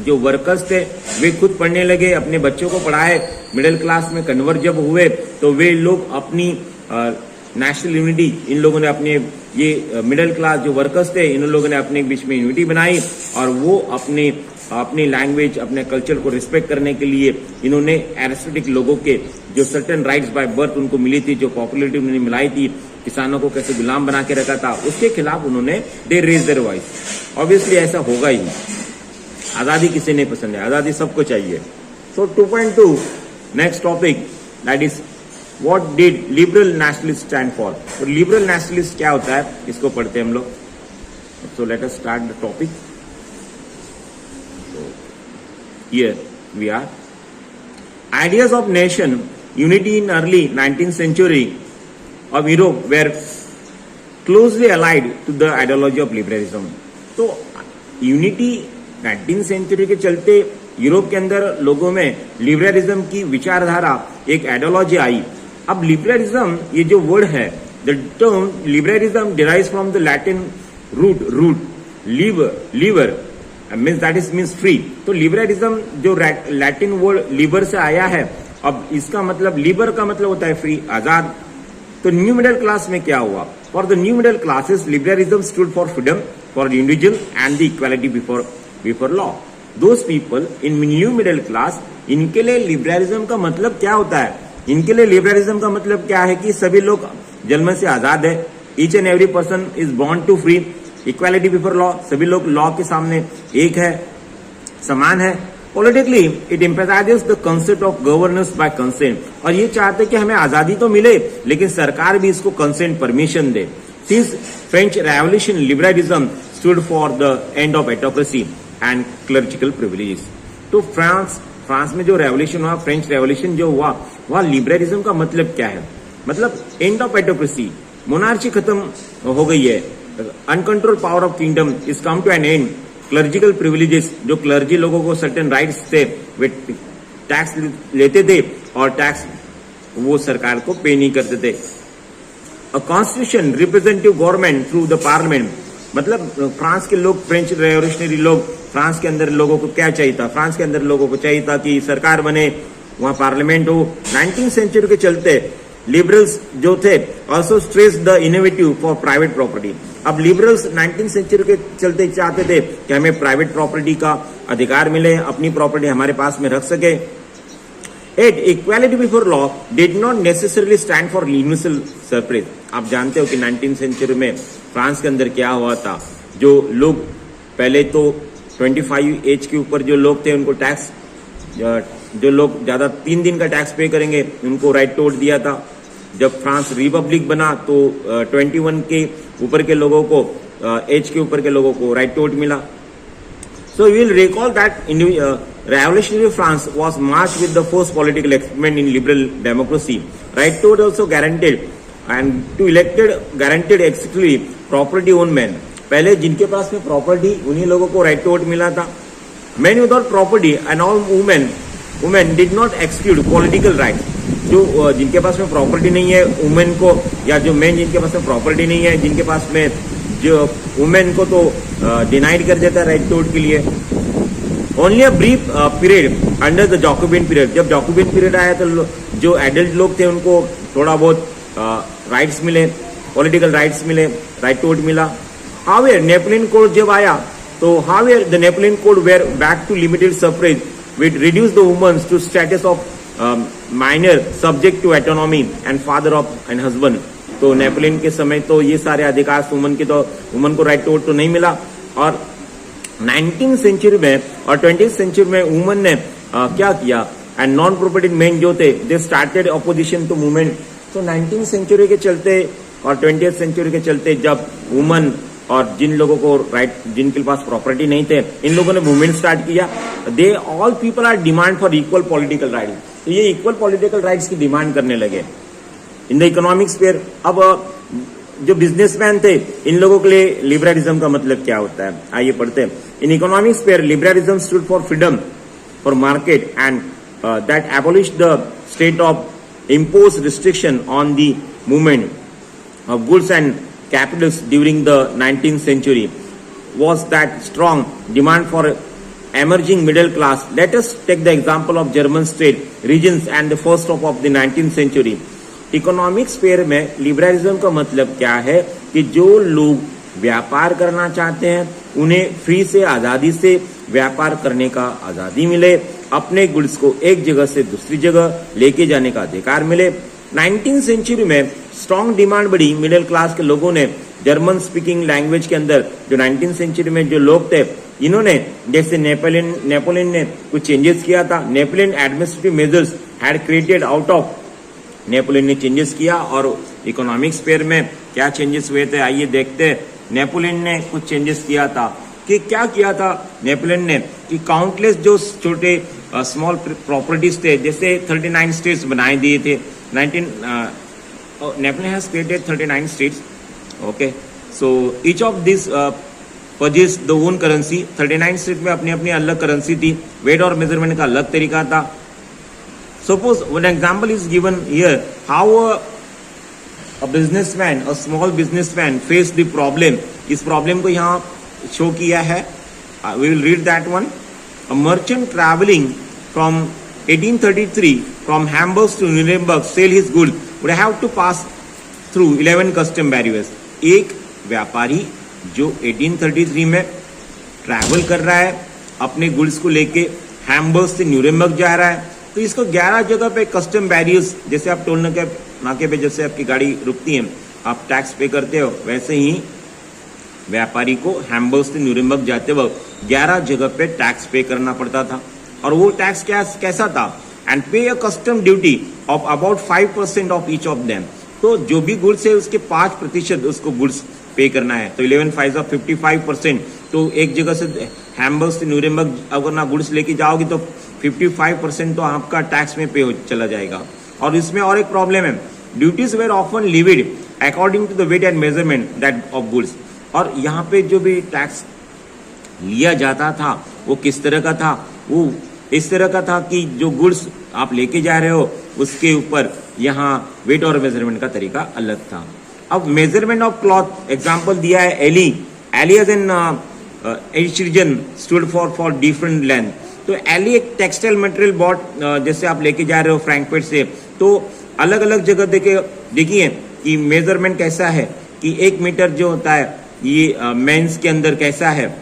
जो वर्कर्स थे वे खुद पढ़ने लगे, अपने बच्चों को पढ़ाए, मिडिल क्लास में कन्वर्ट जब हुए तो वे लोग अपनी नेशनल यूनिटी, इन लोगों ने अपने ये मिडिल क्लास जो वर्कर्स थे इन लोगों ने अपने बीच में यूनिटी बनाई और वो अपनी लैंग्वेज, अपने कल्चर को रिस्पेक्ट करने के लिए इन्होंने एरिस्टोक्रेटिक लोगों के जो सर्टेन राइट्स बाय बर्थ उनको मिली थी, जो पॉपुलरिटी उन्होंने मिलाई थी, किसानों को कैसे गुलाम बना के रखा था, उसके खिलाफ उन्होंने they raise their voice. Obviously ऐसा होगा ही, आजादी किसे नहीं पसंद है, आजादी सबको चाहिए। सो 2.2 next topic, that is what did liberal nationalist stand for. तो लिबरल नेशनलिस्ट क्या होता है, इसको पढ़ते हैं हम लोग। सो let us start the topic. Here we are. Ideas of nation unity in early 19th century of Europe were closely allied to the ideology of liberalism. तो यूनिटी 19th सेंचुरी के चलते यूरोप के अंदर लोगों में लिबरलिज्म की विचारधारा, एक आइडियोलॉजी आई। अब लिबरलिज्म ये जो वर्ड है, the term liberalism derives from the Latin root लीवर means that is means free. तो लिबरलिज्म जो लैटिन वर्ड लिबर से आया है, अब इसका मतलब लिबर का मतलब होता है फ्री, आजाद। तो न्यू मिडिल क्लास में क्या हुआ, for the new middle classes liberalism stood for freedom for individual and the equality before law. Those people in new middle class, इनके लिए लिबरलिज्म का मतलब क्या होता है, इनके लिए लिबरलिज्म का मतलब क्या है कि सभी लोग जन्म से आजाद है, each and every person is born to free, equality before law, सभी लोग लॉ के सामने एक है, समान है। Politically it emphasises the concept of governance by consent, और ये चाहते कि हमें आजादी तो मिले लेकिन सरकार भी इसको कंसेंट परमिशन दे। Since French revolution liberalism stood for the end of autocracy and clerical privileges. तो फ्रांस में जो रेवोल्यूशन हुआ, फ्रेंच रेवोल्यूशन जो हुआ, वहां लिबरलिज्म का मतलब क्या है, मतलब एंड ऑफ ऑटोक्रेसी, मोनार्ची खत्म हो गई है, uncontrol power of kingdom is come to an end, clerical privileges, जो क्लर्जी लोगों को सर्टेन राइट्स थे, वे टैक्स लेते थे और टैक्स वो सरकार को पे नहीं करते थे। A constitution representative government through the parliament, मतलब फ्रांस के लोग, फ्रेंच रेवोल्यूशनरी लोग, फ्रांस के अंदर लोगों को क्या चाहिए था, फ्रांस के अंदर लोगों को चाहिए था कि सरकार बने, वहां पार्लियामेंट हो। 19th सेंचुरी के चलते लिबरल्स जो थे also stress the innovative for private property. अब लिबरल्स 19th सेंचुरी के चलते चाहते थे कि हमें प्राइवेट प्रॉपर्टी का अधिकार मिले, अपनी प्रॉपर्टी हमारे पास में रख सके। At equality before law did not necessarily stand for universal suffrage. आप जानते हो कि 19th सेंचुरी में फ्रांस के अंदर क्या हुआ था, जो लोग पहले तो 25 एज के ऊपर जो लोग थे उनको टैक्स, जो लोग ज्यादा 3 दिन का टैक्स पे करेंगे उनको राइट तोड़ दिया था। जब फ्रांस रिपब्लिक बना तो 21 के ऊपर के लोगों को, एज के ऊपर के लोगों को राइट तोड़ मिला। So you will recall that revolutionary France was marked with the first political experiment in liberal democracy. Right to vote also guaranteed and to elected guaranteed exclusively property owned men. पहले जिनके पास में property, उन्हीं लोगों को right to vote मिला था। Men without property and all women did not exclude political rights. जो जिनके पास में प्रॉपर्टी नहीं है वुमेन को, या जो मेन जिनके पास में प्रॉपर्टी नहीं है, जिनके पास में जो वुमेन को तो डिनाइड कर देता है राइट टू वोट के लिए। Only a brief period under the Jacobian period, जब जैकोबिन पीरियड आया तो जो एडल्ट लोग थे उनको थोड़ा बहुत राइट्स मिले, पॉलिटिकल राइट्स मिले, राइट टू वोट मिला। हाउएवर नेपोलियन कोड जब आया तो however the Napoleon code were back to limited suffrage which reduce the women's to status of minor subject to autonomy and father of and husband. तो Napoleon के समय तो ये सारे अधिकार वुमन के, तो वुमन को राइट टू वोट तो नहीं मिला। और 19th सेंचुरी में और 20th सेंचुरी में वुमन ने क्या किया, एंड नॉन प्रोपर्टी मेन जो थे they started opposition to movement. तो 19th सेंचुरी के चलते और 20th सेंचुरी के चलते जब वुमन और जिन लोगों को राइट, जिनके पास प्रॉपर्टी नहीं थे, इन लोगों ने मूवमेंट स्टार्ट किया। They all people are demand for equal political right. तो ये इक्वल पॉलिटिकल राइट्स की डिमांड करने लगे इन द इकोनॉमिक स्फीयर। अब जो बिजनेसमैन थे, इन लोगों के लिए लिबरलिज्म का मतलब क्या होता है, आइए पढ़ते हैं। In economic sphere liberalism stood for freedom for market and that abolish the state of impose restriction on the movement of goods and capitals during the 19th century was that strong demand for emerging middle class. Let us take the example of German state regions and the first of the 19th century. Economic sphere में liberalism का मतलब क्या है कि जो लोग व्यापार करना चाहते हैं उन्हें फ्री से, आजादी से व्यापार करने का आजादी मिले। अपने गुड्स को एक जगह से दूसरी जगह लेके जाने का अधिकार मिले। 19th सेंचुरी में स्ट्रॉन्ग डिमांड बढ़ी मिडिल क्लास के लोगों ने जर्मन स्पीकिंग लैंग्वेज के अंदर। जो 19th सेंचुरी में जो लोग थे, इन्होंने जैसे नेपोलियन ने कुछ चेंजेस किया था। Napoleon administrative measures had created out of, Napoleon ने चेंजेस किया। और इकोनॉमिक स्फीयर में क्या चेंजेस हुए थे, आइए देखते हैं। नेपोलियन ने कुछ चेंजेस किया था कि क्या किया था नेपोलियन ने कि काउंटलेस जो छोटे स्मॉल प्रॉपर्टीज थे, जैसे 39 स्टेट्स बनाए दिए थे। Napoleon has created 39 states. Okay, so each of this purchase the own currency. 39 state में अपनी अपनी अलग करेंसी थी, वेट और मेजरमेंट का अलग तरीका था। Suppose one example is given here how a businessman, a small businessman faced the problem. इस problem को यहाँ show किया है. We will read that one. A merchant traveling from 1833 from Hamburg to Nuremberg sell his goods would have to pass through 11 custom barriers. एक व्यापारी जो 1833 में travel कर रहा है अपने गुड्स को लेके हैम्बर्ग से न्यूरेमबर्ग जा रहा है, तो इसको 11 जगह पे कस्टम बैरियर्स, जैसे आप टोल नाके पे जैसे आपकी गाड़ी रुकती है आप टैक्स पे करते हो, वैसे ही व्यापारी को हैम्बर्ग से न्यूरेमबर्ग जाते वक्त 11 जगह पे टैक्स पे करना पड़ता था। और वो टैक्स कैसा था, एंड पे a custom duty of about 5% of each of them. तो जो भी गुड्स है उसके 5% उसको गुड्स पे करना है। तो 11 5 ऑफ 55%। तो एक जगह से हैम्बर्ग से न्यूरेमबर्ग अगर ना गुड्स लेके जाओगी तो 55% तो आपका टैक्स में पे चला जाएगा। और इसमें और एक प्रॉब्लम है, duties were often levied according to the weight and measurement that of goods. और यहाँ पे जो भी टैक्स लिया जाता था वो किस तरह का था, वो इस तरह का था कि जो गुड्स आप लेके जा रहे हो उसके ऊपर यहाँ वेट और मेजरमेंट का तरीका अलग था। अब मेजरमेंट ऑफ क्लॉथ एग्जाम्पल दिया है ell as an each region stood for different length। तो एली एक टेक्सटाइल मटेरियल बॉट जैसे आप लेके जा रहे हो फ्रैंकफर्ट से, तो अलग अलग जगह देखिए कि मेजरमेंट कैसा है कि 1 मीटर जो होता है ये मेंस के अंदर कैसा है,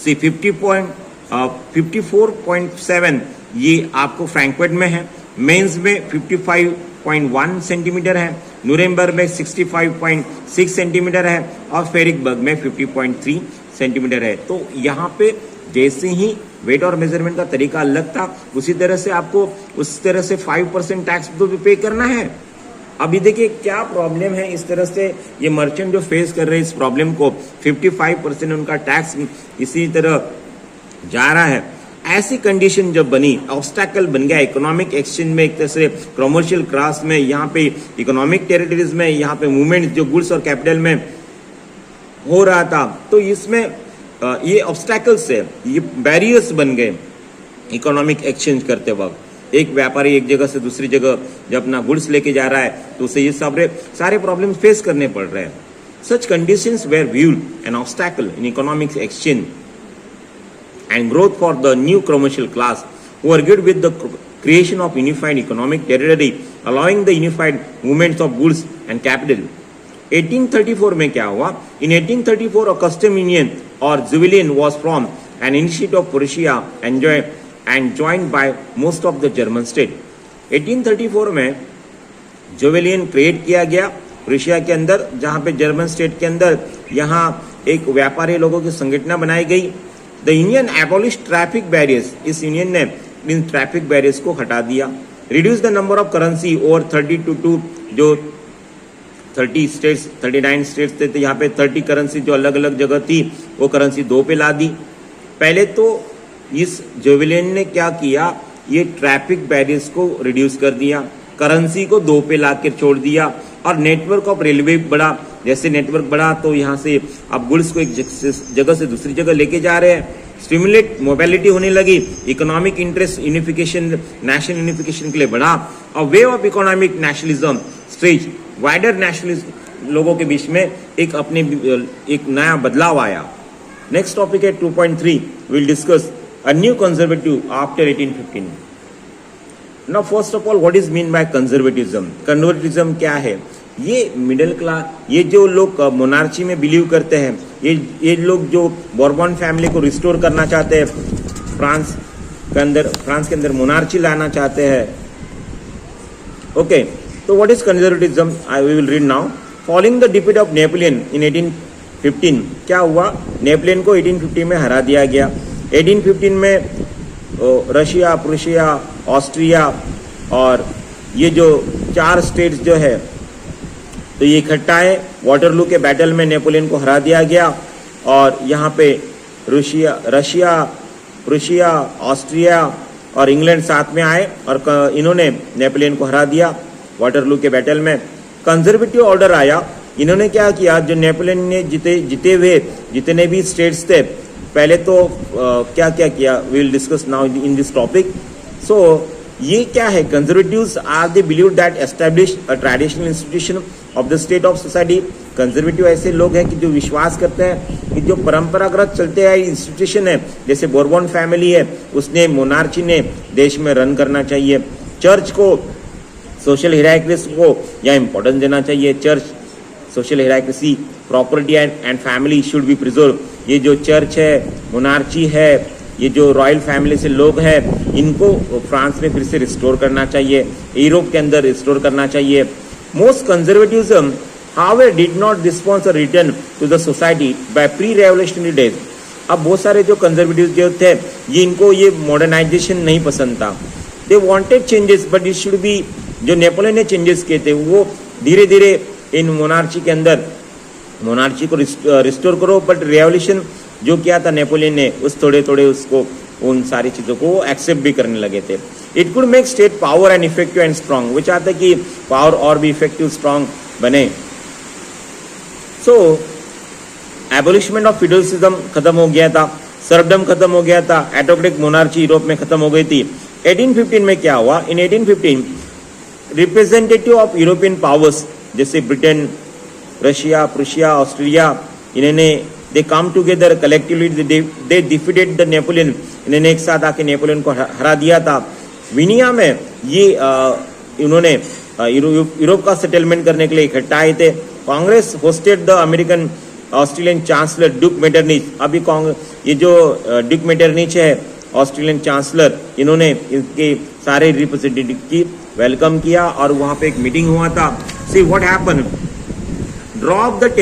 सी 54.7 ये आपको फ्रैंकफर्ट में है, मेंस में 55.1 सेंटीमीटर है, नुरेमबर्ग में 65.6 सेंटीमीटर है और फेरिकबर्ग में 50.3 सेंटीमीटर है। तो यहाँ पे जैसे ही वेट और मेजरमेंट का तरीका अलग था, उसी तरह से आपको उस तरह से 5% टैक्स तो पे करना है। अभी देखिए क्या प्रॉब्लम है, इस तरह से ये मर्चेंट जो फेस कर रहे हैं इस प्रॉब्लम को, 55% उनका टैक्स इसी तरह जा रहा है। ऐसी कंडीशन जब बनी, ऑब्स्टैकल बन गया इकोनॉमिक एक्सचेंज में, एक तरह से कमर्शियल क्लास में, यहाँ पे इकोनॉमिक टेरिटरीज में, यहाँ पे मूवमेंट जो गुड्स और कैपिटल में हो रहा था, तो इसमें ये ऑब्स्टैकल्स है, ये बैरियर्स बन गए इकोनॉमिक एक्सचेंज करते वक्त। एक व्यापारी एक जगह से दूसरी जगह जब अपना गुड्स लेके जा रहा है तो उसे ये सारे प्रॉब्लम्स फेस करने पड़ रहे हैं। Such conditions were viewed an obstacle in economic exchange and growth for the new commercial class who argued with the creation of unified economic territory allowing the unified movements of goods and capital। 1834 में क्या हुआ, in 1834 a custom union or Zovillion was formed, an initiative of Prussia and joined by most of the German state। 1834 में जोवेलियन create किया गया Prussia के अंदर, जहाँ पे जर्मन स्टेट के अंदर यहाँ एक व्यापारी लोगों की संगठन बनाई गई। The union abolish traffic barriers, इस यूनियन ने इन ट्रैफिक बैरियर्स को हटा दिया। Reduce the number of currency over 30 to 2, जो 30 स्टेट्स 39 स्टेट्स थे, तो यहाँ पे 30 करेंसी जो अलग अलग जगह थी वो करेंसी 2 पे ला दी। पहले तो इस जोवेलियन ने क्या किया, ये ट्रैफिक बैरियर्स को रिड्यूस कर दिया, करेंसी को 2 पे ला कर छोड़ दिया, और नेटवर्क ऑफ रेलवे बढ़ा। जैसे नेटवर्क बढ़ा तो यहाँ से आप गुड्स को एक जगह से दूसरी जगह लेके जा रहे हैं, स्टिमुलेट मोबिलिटी होने लगी, economic interest unification, national unification के लिए बढ़ा, और wave of economic nationalism stage, wider nationalism लोगों के बीच में एक नया बदलाव आया। नेक्स्ट टॉपिक है 2.3, will discuss a new conservative after 1815। Now first of all what is mean by conservatism. Conservatism क्या है, ये मिडिल क्लास, ये जो लोग मोनार्ची में बिलीव करते हैं, ये लोग जो बोर्बन फैमिली को रिस्टोर करना चाहते हैं फ्रांस फ्रांस के अंदर मोनार्ची लाना चाहते हैं। ओके, तो what is conservatism, I will read now. Following the defeat of Napoleon in 1815, क्या हुआ, नेपोलियन को 1850 में हरा दिया गया। 1815 में रशिया, प्रूशिया, ऑस्ट्रिया और ये जो 4 स्टेट्स जो है तो ये इकट्ठा है। वाटरलू के बैटल में नेपोलियन को हरा दिया गया और यहाँ पे रशिया, प्रूशिया, ऑस्ट्रिया और इंग्लैंड साथ में आए और इन्होंने नेपोलियन को हरा दिया वाटरलू के बैटल में। कंजर्वेटिव ऑर्डर आया। इन्होंने क्या किया, जो नेपोलियन ने जीते हुए जितने भी स्टेट्स थे, पहले तो क्या क्या किया, we will discuss now in this topic. So ये क्या है, conservatives are they believe that establish a traditional institution of the state of society. Conservative ऐसे लोग हैं कि जो विश्वास करते हैं कि जो परंपरागत चलते आए इंस्टीट्यूशन है, जैसे बोर्बन फैमिली है, उसने मोनार्ची ने देश में रन करना चाहिए। चर्च को, सोशल हिरार्कीज को या इंपॉर्टेंस देना चाहिए। Church, social hierarchy, property and family should be preserve. ये जो चर्च है, मोनार्ची है, ये जो रॉयल फैमिली से लोग हैं, इनको फ्रांस में फिर से रिस्टोर करना चाहिए, यूरोप के अंदर रिस्टोर करना चाहिए। Most conservatives however did not respond or return to the society by pre-revolutionary days। अब बहुत सारे जो कंजर्वेटिव जो थे, ये इनको ये मॉडर्नाइजेशन नहीं पसंद था। They wanted changes but it should be, जो नेपोलियन ने चेंजेस किए थे वो धीरे धीरे इन मोनार्ची के अंदर, मोनार्ची को रिस्टोर करो, बट रेवोल्यूशन जो किया था नेपोलियन ने, उस थोड़े थोड़े उसको उन सारी चीज़ों को एक्सेप्ट भी करने लगे थे। It could make state power and effective and strong, वो चाहता कि पावर और भी इफेक्टिव स्ट्रांग बने। सो एबोलिशमेंट ऑफ फ्यूडलिज्म खत्म हो गया था, सर्वडम खत्म हो गया था, ऑटोक्रेटिक मोनार्ची यूरोप में खत्म हो गई थी। 1815 में क्या हुआ, in 1815 representative of European powers जैसे ब्रिटेन, रशिया, प्रूशिया, ऑस्ट्रिया, इन्होंने they come together collectively, they defeated the Napoleon, इन्होंने एक साथ आके नेपोलियन को हरा दिया था। विनिया में ये इन्होंने यूरोप का सेटलमेंट करने के लिए इकट्ठा आए थे। Congress hosted the American Australian chancellor Duke Metternich. अभी ये जो ड्यूक मेटरनिच है ऑस्ट्रेलियन चांसलर, इन्होंने इनके सारे रिप्रेजेंटेटिव की वेलकम किया और वहां पे एक मीटिंग हुआ था। See what happen, draw of the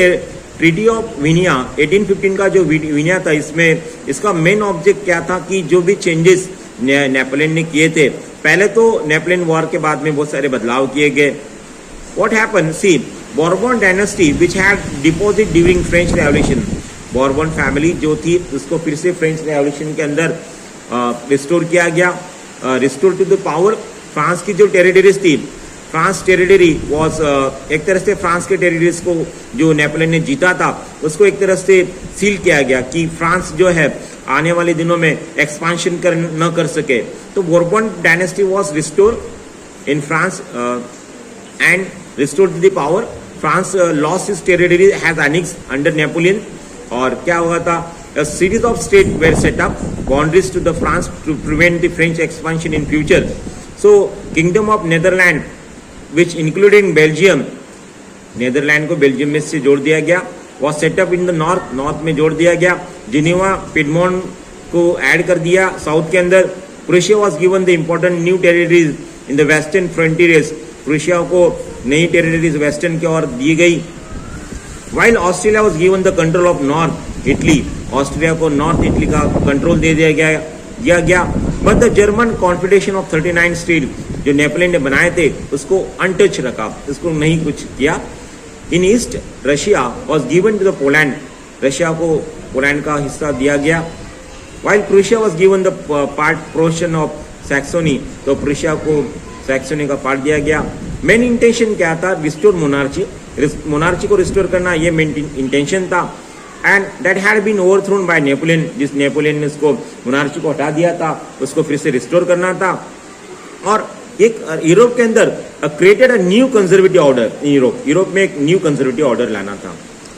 treaty of Vienna 1815 का जो विनिया था, इसमें इसका मेन ऑब्जेक्ट क्या था कि जो भी चेंजेस नेपोलियन ने किए थे, पहले तो नेपोलियन वॉर के बाद में बहुत सारे बदलाव किए गए। What happen, see Bourbon dynasty which had deposit during French revolution, Bourbon family जो थी उसको फिर से फ्रेंच रेवोल्यूशन के अंदर रिस्टोर किया गया, restore to the power. France की जो टेरिटरीज थी, फ्रांस टेरिटरी वॉज एक तरह से फ्रांस के टेरिटरीज को जो नेपोलियन ने जीता था उसको एक तरह से सील किया गया कि फ्रांस जो है आने वाले दिनों में एक्सपांशन न कर सके। तो Bourbon dynasty was restore in France and restore to the power. France lost his territory has annexed under Napoleon. और क्या हुआ था, a series of states were set up boundaries to the France to prevent the French expansion in future. So kingdom of Netherlands which including Belgium, Netherland को Belgium में से जोड़ दिया गया, was set up in the north में जोड़ दिया गया। जिनेवा, पिडमोंट को ऐड कर दिया साउथ के अंदर। Prussia was given the important new territories in the western frontiers, Prussia को नई टेरिटरीज वेस्टर्न की ओर दी गई। While Australia was given the control of North Italy, Austria को नॉर्थ इटली का कंट्रोल दे दिया गया। But the German confederation of 39 state जो Napoleon ने बनाए थे उसको अनटच रखा, उसको नहीं कुछ किया। In east Russia was given to the Poland, Russia को पोलैंड का हिस्सा दिया गया। While Prussia was given the part portion of Saxony, तो प्रूशिया को सैक्सोनी का पार्ट दिया गया। मेन इंटेंशन क्या था, रिस्टोर मोनार्ची को रिस्टोर करना, ये मेन इंटेंशन था। And that had been overthrown by Napoleon, जिस नेपोलियन ने उसको मोनार्ची को हटा दिया था उसको फिर से रिस्टोर करना था। और एक यूरोप के अंदर created a new conservative order in Europe में एक न्यू कंजर्वेटिव ऑर्डर लाना था।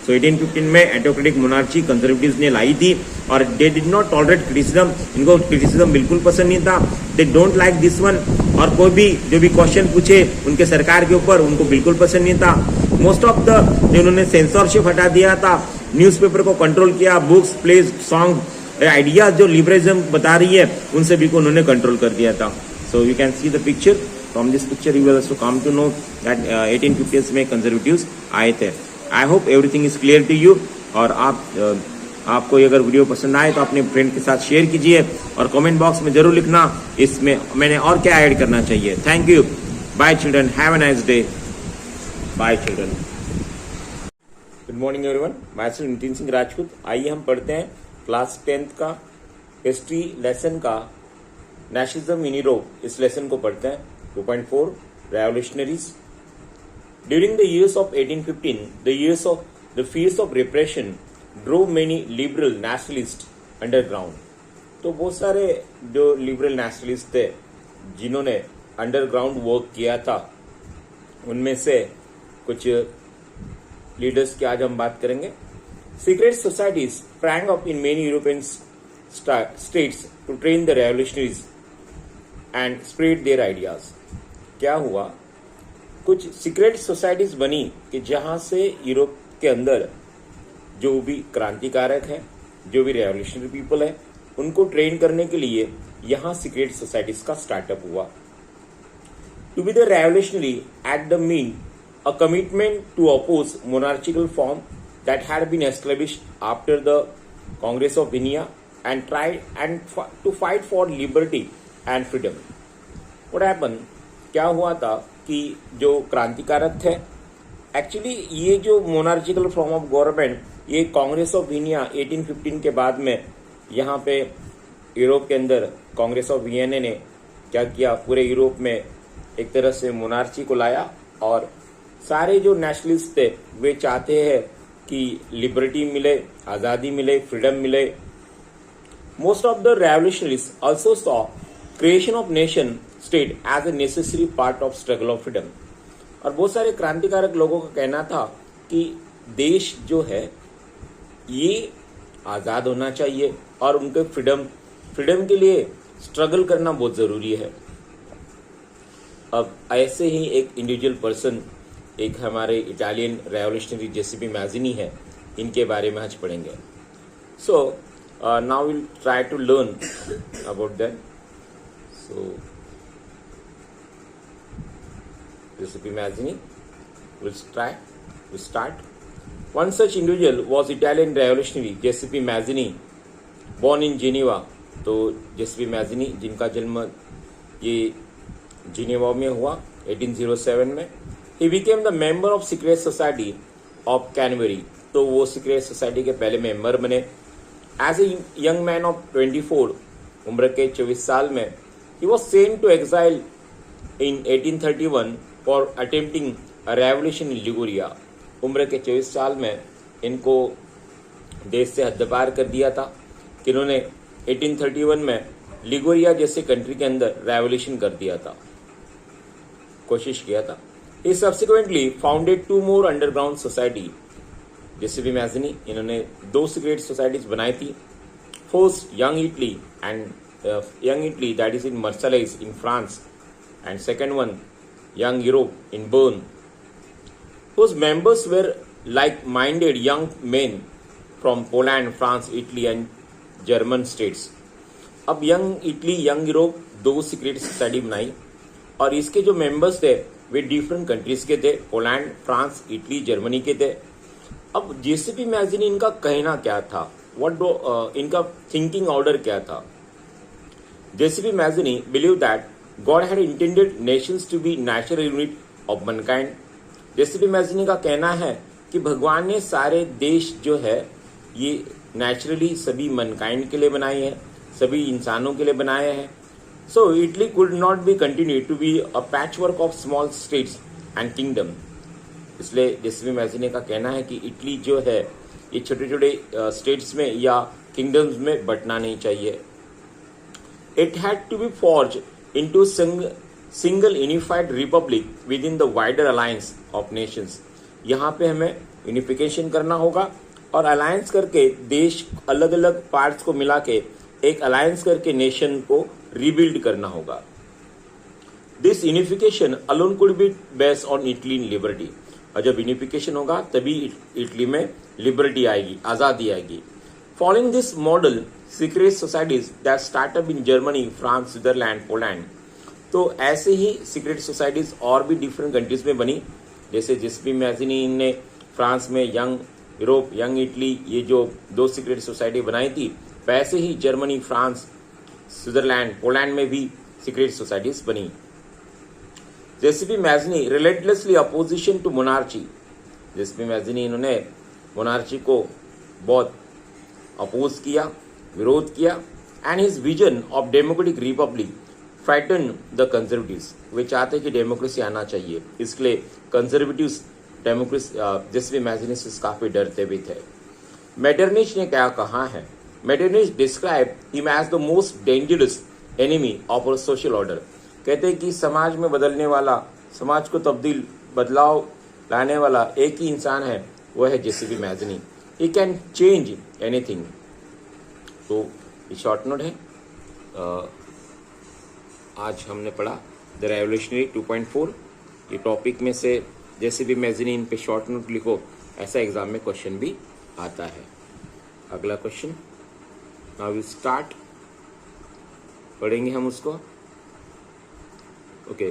सो 1815 में ऑटोक्रेटिक मोनार्ची कंजर्वेटिव्स ने लाई थी और दे डिड नॉट टॉलरेट क्रिटिसिज्म, इनको क्रिटिसिज्म बिल्कुल पसंद नहीं था। They don't like this one, और कोई भी जो भी क्वेश्चन पूछे उनके सरकार के ऊपर उनको बिल्कुल पसंद नहीं था। मोस्ट ऑफ द उन्होंने सेंसरशिप हटा दिया था, न्यूज़पेपर को कंट्रोल किया, बुक्स, प्लेज, सॉन्ग आइडिया जो लिबरलिज्म बता रही है उन सभी को उन्होंने कंट्रोल कर दिया था. So you can see the picture. From this picture you will also come to know that 1850s में कंजर्वेटिव्स आए थे. I hope everything is clear to you. और आपको अगर वीडियो पसंद आए तो अपने फ्रेंड के साथ शेयर कीजिए और कमेंट बॉक्स में जरूर लिखना इसमें मैंने और क्या ऐड करना चाहिए. Thank you. Bye children. Have a nice day. Bye children. Good morning everyone. My self Nitin Singh Rajput. आइए हम पढ़ते हैं क्लास 10th का हिस्ट्री लेसन का नेशनलिज्म इन यूरोप. इस लेसन को पढ़ते हैं. 2.4 revolutionaries. During the years of 1815, the fears of repression drove many liberal nationalists underground. तो बहुत सारे जो लिबरल नेशनलिस्ट थे जिन्होंने अंडरग्राउंड वर्क किया था, उनमें से कुछ लीडर्स की आज हम बात करेंगे. Secret societies sprang up in many European states to train the revolutionaries and spread their ideas. क्या हुआ? कुछ सीक्रेट सोसाइटीज बनी कि जहां से यूरोप के अंदर जो भी क्रांतिकारक है, जो भी रेवोल्यूशनरी पीपल है, उनको ट्रेन करने के लिए यहां सीक्रेट सोसाइटीज का स्टार्टअप हुआ. To be the revolutionary at the mean a commitment to oppose monarchical form that had been established after the Congress of Vienna and to fight for liberty and freedom. What happen? क्या हुआ था कि जो क्रांतिकारक थे, actually ये जो मोनार्चिकल form of government, ये कांग्रेस ऑफ विनिया 1815 के बाद में यहाँ पे यूरोप के अंदर कांग्रेस ऑफ वियना ने क्या किया, पूरे यूरोप में एक तरह से मोनार्ची को लाया. और सारे जो नेशनलिस्ट थे वे चाहते हैं कि लिबर्टी मिले, आज़ादी मिले, फ्रीडम मिले. Most of the revolutionaries also saw creation of nation state as a necessary part of struggle of freedom. और बहुत सारे क्रांतिकारक लोगों का कहना था कि देश जो है ये आज़ाद होना चाहिए और उनके फ्रीडम के लिए स्ट्रगल करना बहुत ज़रूरी है. अब ऐसे ही एक इंडिविजुअल पर्सन, एक हमारे इटालियन रेवोल्यूशनरी जेसीपी मैजिनी है, इनके बारे में आज पढ़ेंगे. So now will try to learn about that. So Giuseppe Mazzini will start. One such individual was Italian revolutionary Giuseppe Mazzini, born in Geneva. तो Giuseppe Mazzini जिनका जन्म ये जिनेवा में हुआ 1807 में. He became the member of secret society of Canterbury. तो वो secret society के पहले मेंबर बने. As a young man of 24, उम्र के 24 साल में, he was sent to exile in 1831 for attempting a revolution in Liguria. उम्र के 24 साल में इनको देश से हद्दपार कर दिया था कि इन्होंने 1831 में लिगोरिया जैसे कंट्री के अंदर रेवोल्यूशन कर दिया था, कोशिश किया था. He subsequently founded 2 more underground society. Giuseppe Mazzini, इन्होंने 2 सीक्रेट सोसाइटीज बनाई थी. First Young Italy that is in Marseilles in France, and second one Young Europe in Bern, whose members were like-minded young men from Poland, France, Italy and German states. अब young Italy, young Europe 2 secret society बनाई और इसके जो members थे वे different countries के थे, Poland, France, Italy, Germany के थे. अब जेसीपी मैजिनी इनका कहना क्या था, इनका थिंकिंग ऑर्डर क्या था? Giuseppe Mazzini believe that God had intended nations to be natural unit of mankind. Giuseppe Mazzini का कहना है कि भगवान ने सारे देश जो है ये नेचुरली सभी मनकाइंड के लिए बनाए हैं, सभी इंसानों के लिए बनाए हैं. So Italy could not be continue to be a patchwork of small states and kingdom. इसलिए जेसीपी मैजिनी का कहना है कि इटली जो है ये छोटे छोटे स्टेट्स में या किंगडम्स में बंटना नहीं चाहिए. It had to be forge into single unified republic within the wider alliance of nations. यहाँ पे हमें यूनिफिकेशन करना होगा और अलायंस करके देश अलग अलग पार्ट्स को मिला के एक अलायंस करके नेशन को रिबिल्ड करना होगा. This unification alone could be based on Italy in liberty. और जब यूनिफिकेशन होगा तभी इटली में लिबर्टी आएगी, आज़ादी आएगी. Following this model, secret societies that start up in Germany, France, Switzerland, Poland. तो ऐसे ही सीक्रेट सोसाइटीज और भी डिफरेंट कंट्रीज में बनी, जैसे जेसीपी मैगजीन ने फ्रांस में, यंग यूरोप, यंग इटली, ये जो 2 सीक्रेट सोसाइटी बनाई थी, वैसे ही जर्मनी, फ्रांस, स्विट्जरलैंड, पोलैंड में भी सीक्रेट सोसाइटीज बनी। Giuseppe Mazzini relentlessly opposition to monarchy. Giuseppe Mazzini इन्होंने मोनार्ची को बहुत अपोज किया, विरोध किया। And his vision of democratic republic frighten the conservatives. वे चाहते कि डेमोक्रेसी आना चाहिए, इसलिए कंजर्वेटिव्स डेमोक्रेसी जेसीपी मैगजीन से काफी डरते भी थे। मेटरनिच ने क्या कहा है? Metternich describe him as the most dangerous enemy of our social order. कहते हैं कि समाज में बदलने वाला, समाज को बदलाव लाने वाला एक ही इंसान है, वह है JCP magazine. He can change anything. तो ये शॉर्ट नोट है। आज हमने पढ़ा द रेवोल्यूशनरी 2.4। ये टॉपिक में से जेसीपी मैगजीन पे शॉर्ट नोट लिखो, ऐसा एग्जाम में क्वेश्चन भी आता है। अगला क्वेश्चन, नाउ वी स्टार्ट, पढ़ेंगे हम उसको। ओके,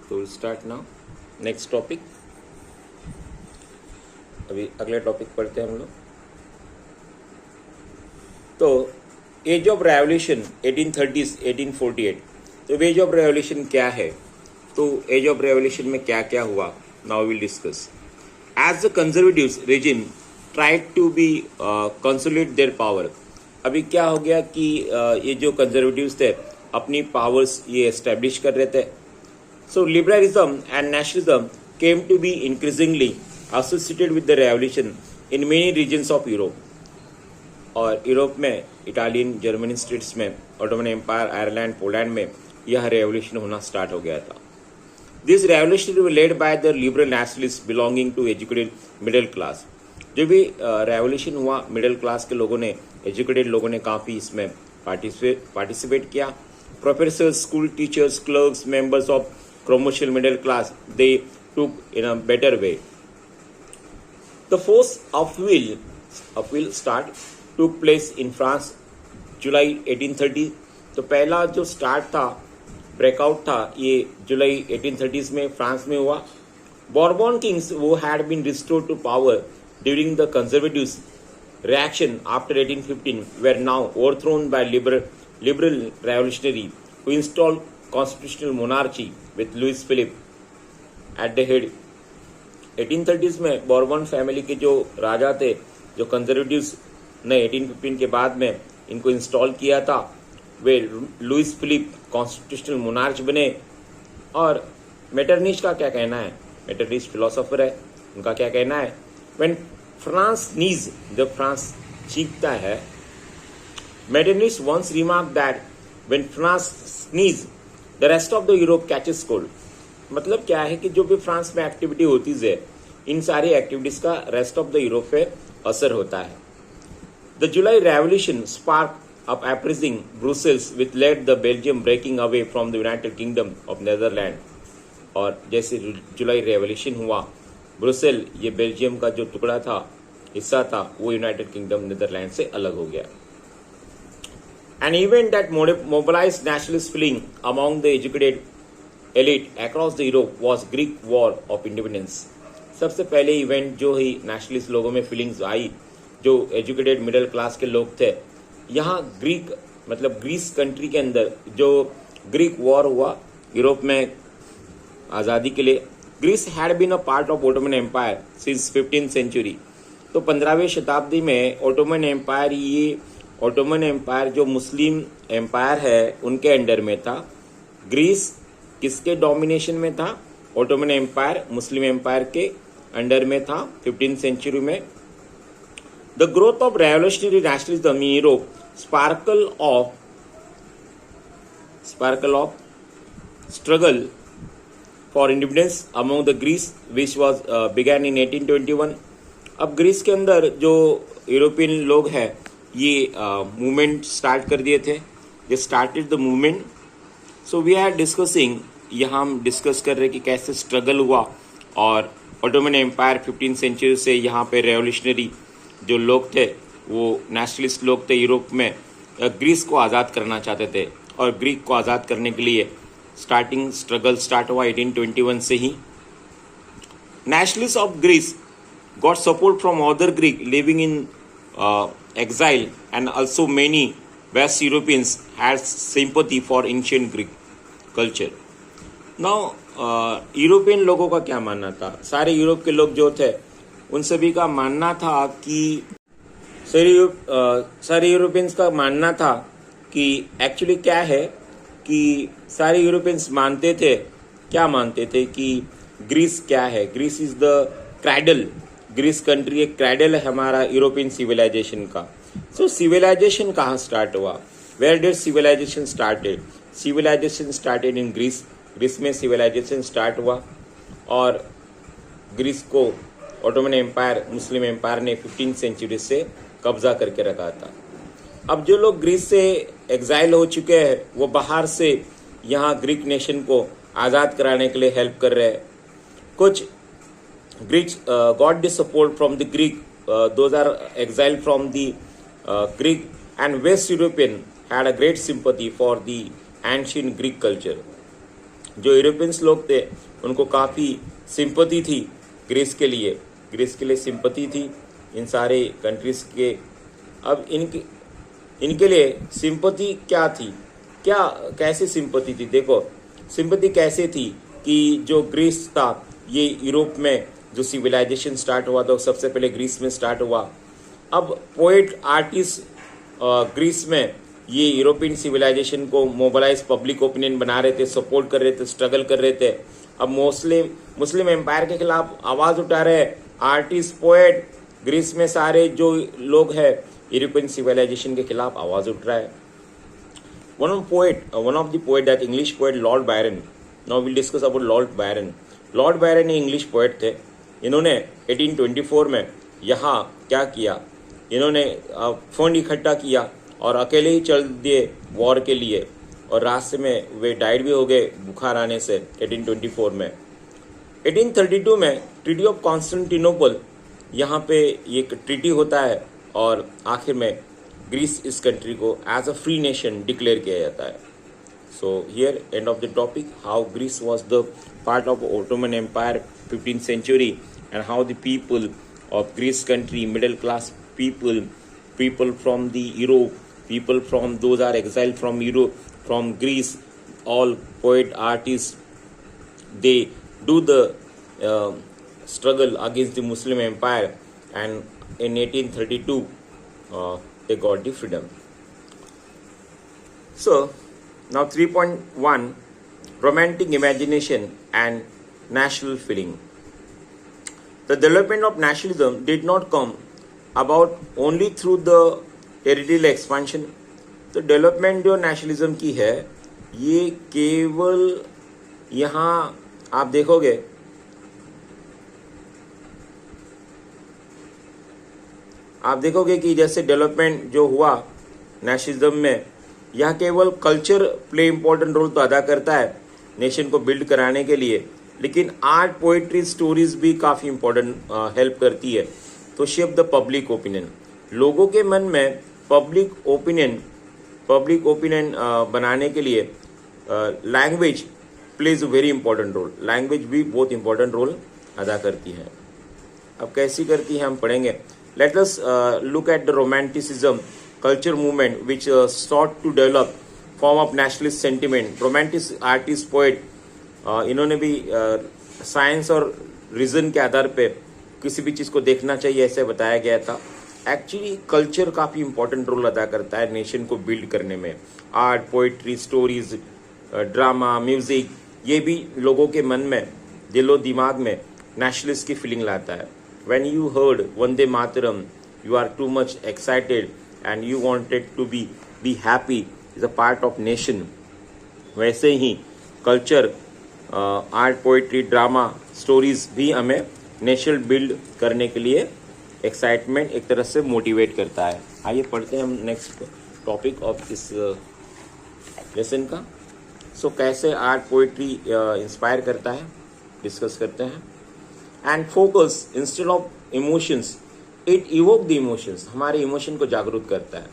तो स्टार्ट नाउ। नेक्स्ट टॉपिक, अभी अगले टॉपिक पढ़ते हैं हम लोग। तो एज ऑफ रेवोल्यूशन 1830s 1848। तो एज ऑफ रेवोल्यूशन क्या है? तो एज ऑफ रेवोल्यूशन में क्या क्या हुआ, now will discuss. As the conservatives regime tried to be consolidate their power. अभी क्या हो गया कि ये जो कंजर्वेटिव्स थे अपनी पावर्स ये एस्टेब्लिश कर रहे थे। So liberalism and nationalism came to be increasingly associated with the revolution in many regions of Europe. और यूरोप में, इटालियन, जर्मनी स्टेट्स में, ऑटोमन एम्पायर, आयरलैंड, पोलैंड में यह रेवोल्यूशन होना स्टार्ट हो गया था। This revolution were led by the liberal nationalist belonging to educated middle class. जो भी रेवोल्यूशन हुआ, मिडिल क्लास के लोगों ने, एजुकेटेड लोगों ने काफ़ी इसमें पार्टिसिपेट किया। Professors, school teachers, clerks, members of commercial middle class, they took in a better way. The force appeal start took place in France जुलाई 1830। तो पहला जो स्टार्ट था, ब्रेकआउट था, ये जुलाई 1830s में फ्रांस में हुआ। बॉर्बन किंग्स वो had been restored to power during the conservatives reaction after 1815 were now overthrown by liberal revolutionary who installed constitutional monarchy with Louis Philippe at the head। 1830s में Bourbon family के जो राजा थे, जो conservatives ने 1815 के बाद में इनको इंस्टॉल किया था, वे लुइस फिलिप कॉन्स्टिट्यूशनल मोनार्च बने। और मेटरनिच का क्या कहना है? मेटरनिच फिलोसोफर है, उनका क्या कहना है? व्हेन फ्रांस स्नीज, जब फ्रांस चीखता है, Metternich once remark that when France sneeze the rest of the Europe catches cold. मतलब क्या है कि जो भी फ्रांस में एक्टिविटी होती है, इन सारी एक्टिविटीज का रेस्ट ऑफ द यूरोप पे असर होता है। The July revolution spark up uprising Brussels with let the Belgium breaking away from the United Kingdom of Netherland. और जैसे जुलाई रेवोल्यूशन हुआ, ब्रुसेल, ये बेल्जियम का जो टुकड़ा था, हिस्सा था, वो यूनाइटेड किंगडम नेदरलैंड से अलग हो गया। An event that mobilized nationalist feeling among the educated elite across the Europe was Greek War of Independence। सबसे पहले इवेंट जो ही नेशनलिस्ट लोगों में फीलिंग्स आई, जो एजुकेटेड मिडिल क्लास के लोग थे, यहाँ ग्रीक मतलब ग्रीस कंट्री के अंदर जो ग्रीक वॉर हुआ यूरोप में आज़ादी के लिए। Greece had been a part of Ottoman Empire since 15th century. तो 15वीं शताब्दी में ओटोमन एम्पायर, ये ओटोमन एम्पायर जो मुस्लिम एम्पायर है उनके अंडर में था। ग्रीस किसके डोमिनेशन में था? ओटोमन एम्पायर, मुस्लिम एम्पायर के अंडर में था 15th सेंचुरी में। The growth of revolutionary nationalism in Europe, sparkle of struggle for independence among the Greece which was began in 1821। अब ग्रीस के अंदर जो यूरोपियन लोग हैं, ये मूवमेंट स्टार्ट कर दिए थे, they started the movement. So we are discussing, यहाँ हम डिस्कस कर रहे कि कैसे स्ट्रगल हुआ और ओटोमन एम्पायर 15th सेंचुरी से यहाँ पे रेवोल्यूशनरी जो लोग थे वो नेशनलिस्ट लोग थे यूरोप में, ग्रीस को आज़ाद करना चाहते थे। और ग्रीक को आज़ाद करने के लिए स्ट्रगल स्टार्ट हुआ 1821 से ही। Nationalist of Greece got support from other Greek living in exile, and also many West Europeans had sympathy for ancient Greek culture. Now, European लोगों का क्या मानना था? सारे यूरोप के लोग जो थे उन सभी का मानना था कि सारे यूरोपियंस का मानना था कि एक्चुअली क्या है कि सारे यूरोपियंस क्या मानते थे कि ग्रीस क्या है, Greece is the cradle, Greece country एक क्रैडल है हमारा यूरोपियन सिविलाइजेशन का। सो सिविलाइजेशन कहाँ स्टार्ट हुआ? Where did civilization started? Civilization started in Greece. Greece में सिविलाइजेशन स्टार्ट हुआ और ग्रीस को ऑटोमन एम्पायर, मुस्लिम एम्पायर ने 15th सेंचुरी से कब्जा करके रखा था। अब जो लोग ग्रीस से एग्जाइल हो चुके हैं वो बाहर से यहाँ ग्रीक नेशन को आज़ाद कराने के लिए हेल्प कर रहे हैं। कुछ Greeks got the support from the Greek, those are exiled from the Greek, and West European had a great sympathy for the ancient Greek culture. जो यूरोपियंस लोग थे उनको काफ़ी सिंपथी थी ग्रीस के लिए सिंपथी थी इन सारे कंट्रीज के। अब इनके लिए सिंपथी क्या थी, कैसे सिंपथी थी? देखो सिंपथी कैसे थी कि जो ग्रीस था ये यूरोप में जो सिविलाइजेशन स्टार्ट हुआ था सबसे पहले ग्रीस में स्टार्ट हुआ। अब पोएट आर्टिस्ट ग्रीस में ये यूरोपियन सिविलाइजेशन को मोबिलाइज पब्लिक ओपिनियन बना रहे थे, सपोर्ट कर रहे थे, स्ट्रगल कर रहे थे। अब मुस्लिम एम्पायर के खिलाफ आवाज उठा रहे आर्टिस्ट, पोएट ग्रीस में सारे जो लोग हैं यूरोपियन सिविलाइजेशन के खिलाफ आवाज उठ रहा है। One of the poet that English poet Lord Byron. Now will discuss about Lord Byron. Lord Byron English poet थे। इन्होंने 1824 में यहाँ क्या किया, इन्होंने फंड इकट्ठा किया और अकेले ही चल दिए वॉर के लिए, और रास्ते में वे डाइड भी हो गए बुखार आने से 1824 में। 1832 में ट्रीटी ऑफ कॉन्स्टेंटिनोपल यहाँ पे एक ट्रीटी होता है और आखिर में ग्रीस इस कंट्री को as a free nation declare किया जाता है। So here end of the topic, how Greece was the part of Ottoman Empire 15th century, and how the people of Greece country, middle class people from the Europe, people from those are exiled from Europe, from Greece, all poet, artists, they do the struggle against the Muslim Empire, and in 1832 they got the freedom. So now 3.1, romantic imagination and national feeling. The development of nationalism did not come about only through the territorial expansion. तो development जो nationalism की है ये केवल यहाँ आप देखोगे कि जैसे डेवलपमेंट जो हुआ नेशनलिज्म में, यह केवल कल्चर प्ले इम्पोर्टेंट रोल तो अदा करता है नेशन को बिल्ड कराने के लिए, लेकिन आर्ट, पोइट्री, स्टोरीज भी काफ़ी इम्पोर्टेंट हेल्प करती है तो शेप द पब्लिक ओपिनियन। लोगों के मन में पब्लिक ओपिनियन बनाने के लिए language plays a very important role. Language भी बहुत इंपॉर्टेंट रोल अदा करती है। अब कैसी करती है हम पढ़ेंगे। Let us look at the romanticism culture movement which sought to develop form of nationalist sentiment. Romantic artist, poet, इन्होंने भी साइंस और रीजन के आधार पे किसी भी चीज़ को देखना चाहिए ऐसे बताया गया था। एक्चुअली कल्चर काफ़ी इंपॉर्टेंट रोल अदा करता है नेशन को बिल्ड करने में। Art, poetry, stories, drama, music, ये भी लोगों के मन में, दिलो दिमाग में नेशनलिस्ट की फीलिंग लाता है। When you heard Vande Mataram, you are too much excited and you wanted to be happy, is a part of nation. वैसे ही culture, art, poetry, drama, stories भी हमें नेशन बिल्ड करने के लिए एक्साइटमेंट एक तरह से मोटिवेट करता है। आइए पढ़ते हैं हम नेक्स्ट टॉपिक ऑफ इस लेसन का। सो कैसे आर्ट, पोइट्री इंस्पायर करता है डिस्कस करते हैं। And focus instead of emotions it evoke the emotions, हमारे इमोशन को जागरूक करता है.